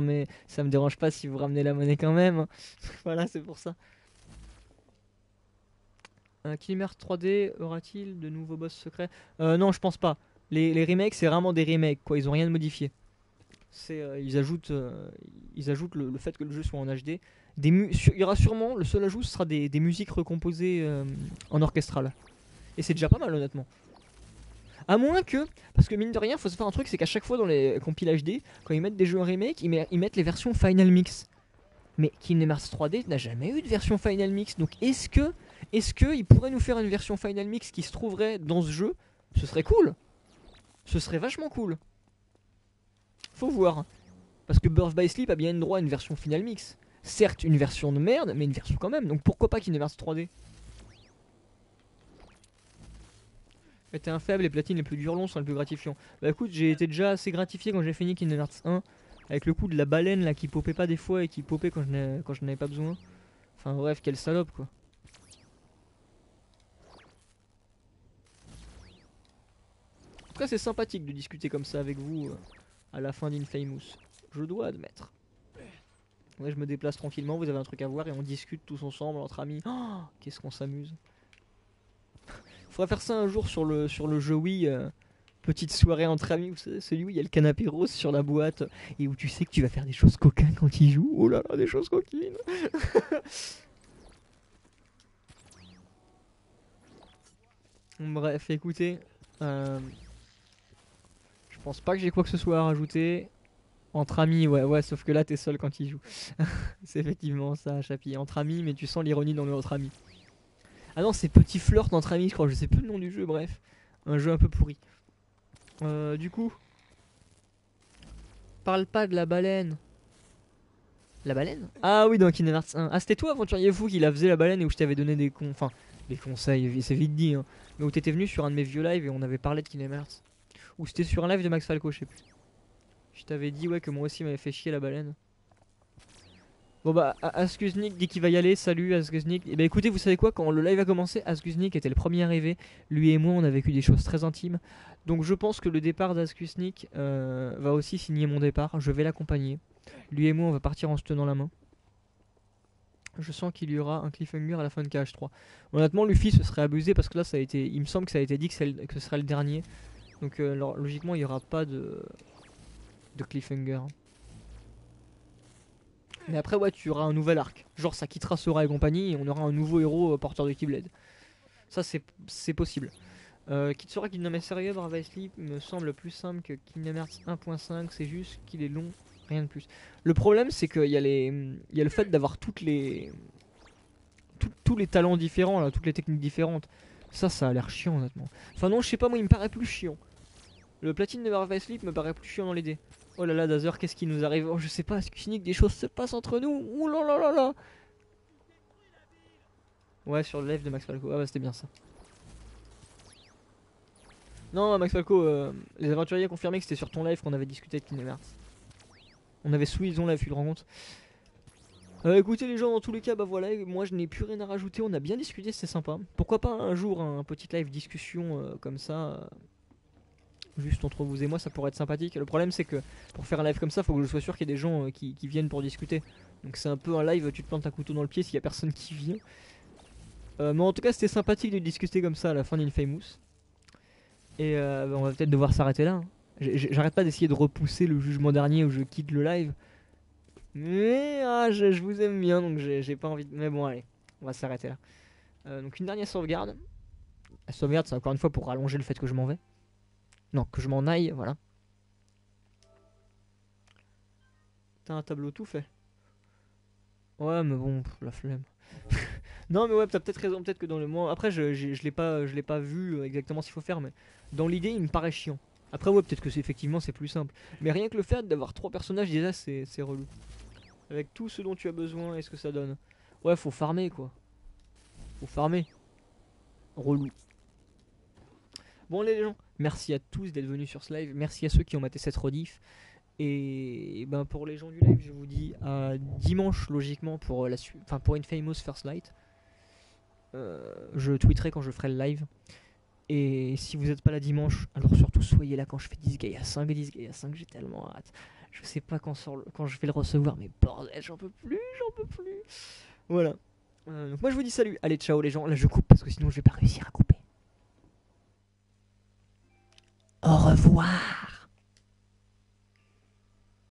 [SPEAKER 1] mais ça me dérange pas si vous ramenez la monnaie quand même. Voilà, c'est pour ça. Kingdom Hearts 3D, aura-t-il de nouveaux boss secrets? Non, je pense pas. Les remakes, c'est vraiment des remakes, quoi. Ils ont rien de modifié. Ils ajoutent le fait que le jeu soit en HD. Il y aura sûrement, le seul ajout, ce sera des musiques recomposées en orchestral. Et c'est déjà pas mal, honnêtement. À moins que, parce que mine de rien, faut se faire un truc, c'est qu'à chaque fois dans les compiles HD, quand ils mettent des jeux en remake, ils mettent les versions Final Mix. Mais Kingdom Hearts 3D n'a jamais eu de version Final Mix. Donc est-ce que ils pourraient nous faire une version Final Mix qui se trouverait dans ce jeu? Ce serait cool. Ce serait vachement cool. Faut voir. Parce que Birth by Sleep a bien droit à une version Final Mix. Certes une version de merde, mais une version quand même. Donc pourquoi pas Kingdom Hearts 3D? Mais t'es un faible, les platines les plus durlons sont les plus gratifiants. Bah écoute, j'ai été déjà assez gratifié quand j'ai fini Kingdom Hearts 1. Avec le coup de la baleine là qui popait pas des fois et qui popait quand je n'avais pas besoin. Enfin bref, quelle salope quoi. En tout cas c'est sympathique de discuter comme ça avec vous à la fin d'Infamous. Je dois admettre. Ouais, je me déplace tranquillement, vous avez un truc à voir et on discute tous ensemble entre amis. Oh, qu'est-ce qu'on s'amuse. Faudrait faire ça un jour sur le jeu Wii. Petite soirée entre amis, vous savez, celui où il y a le canapé rose sur la boîte et où tu sais que tu vas faire des choses coquines quand il joue. Oh là là, des choses coquines. Bref, écoutez, je pense pas que j'ai quoi que ce soit à rajouter. Entre amis, ouais, sauf que là t'es seul quand il joue. C'est effectivement ça, Chapi. Entre amis, mais tu sens l'ironie dans le autre ami. Ah non, c'est Petit Flirt entre amis, je crois, je sais plus le nom du jeu, bref. Un jeu un peu pourri. Du coup, parle pas de la baleine. La baleine? Ah oui, dans Kingdom Hearts 1. Ah, c'était toi, Aventurier Fou, qui la faisait la baleine et où je t'avais donné des des conseils, c'est vite dit, hein. Mais où t'étais venu sur un de mes vieux lives et on avait parlé de Kingdom Hearts. Ou c'était sur un live de Max Falco, je sais plus. Je t'avais dit, ouais, que moi aussi m'avait fait chier la baleine. Bon bah Askusnik dit qu'il va y aller, salut Askusnik. Et bah écoutez, vous savez quoi, quand le live a commencé, Askusnik était le premier arrivé. Lui et moi on a vécu des choses très intimes. Donc je pense que le départ d'Askusnik va aussi signer mon départ. Je vais l'accompagner. Lui et moi on va partir en se tenant la main. Je sens qu'il y aura un cliffhanger à la fin de KH3. Honnêtement Luffy ce serait abusé parce que là ça a été, il me semble que ça a été dit que ce serait le dernier. Donc alors, logiquement il n'y aura pas de cliffhanger. Mais après ouais tu auras un nouvel arc. Genre ça quittera Sora et compagnie et on aura un nouveau héros porteur de Keyblade. Ça c'est possible. Kitsura Kingdom Hearts sérieux, Brave Ice Sleep me semble plus simple que Kingdom Hearts 1.5, c'est juste qu'il est long, rien de plus. Le problème c'est qu'il y a le fait d'avoir tous les talents différents là, toutes les techniques différentes. Ça a l'air chiant honnêtement. Enfin non je sais pas, moi il me paraît plus chiant. Le platine de Brave Ice Sleep me paraît plus chiant dans les dés. Oh là là Dazer, qu'est-ce qui nous arrive? Oh je sais pas, est-ce que des choses se passent entre nous? Ouh là là là là. Ouais sur le live de Max Falco, ah bah c'était bien ça. Non Max Falco, les aventuriers confirmaient que c'était sur ton live qu'on avait discuté de Kingdom Hearts. On avait souillé ton live, tu te rends compte? Écoutez les gens, dans tous les cas, bah voilà, moi je n'ai plus rien à rajouter, on a bien discuté, c'est sympa. Pourquoi pas un jour un petit live discussion comme ça, juste entre vous et moi, ça pourrait être sympathique. Le problème c'est que pour faire un live comme ça, faut que je sois sûr qu'il y ait des gens qui viennent pour discuter. Donc c'est un peu un live, tu te plantes un couteau dans le pied s'il y a personne qui vient. Mais en tout cas c'était sympathique de discuter comme ça à la fin d'Infamous. Et bah, on va peut-être devoir s'arrêter là. Hein. J'arrête pas d'essayer de repousser le jugement dernier où je quitte le live. Mais je vous aime bien donc j'ai pas envie de... Mais bon allez, on va s'arrêter là. Donc une dernière sauvegarde. La sauvegarde c'est encore une fois pour rallonger le fait que je m'en vais. Non, que je m'en aille, voilà. T'as un tableau tout fait. Ouais mais bon, la flemme. Non mais ouais t'as peut-être raison, peut-être que dans le moment... Après je l'ai pas vu exactement ce qu'il faut faire, mais dans l'idée il me paraît chiant. Après ouais peut-être que effectivement c'est plus simple. Mais rien que le fait d'avoir 3 personnages déjà c'est relou. Avec tout ce dont tu as besoin et ce que ça donne. Ouais faut farmer quoi. Faut farmer. Relou. Bon les gens, merci à tous d'être venus sur ce live. Merci à ceux qui ont maté cette rediff. Et ben pour les gens du live, je vous dis à dimanche logiquement pour la suite, enfin pour Infamous First Light. Je tweeterai quand je ferai le live. Et si vous n'êtes pas là dimanche, alors surtout soyez là quand je fais 10 Gaia 5 et 10 Gaia 5, j'ai tellement hâte. Je sais pas quand je vais le recevoir, mais bordel, j'en peux plus. Voilà. Donc moi je vous dis salut. Allez ciao les gens, là je coupe parce que sinon je vais pas réussir à couper. Au revoir.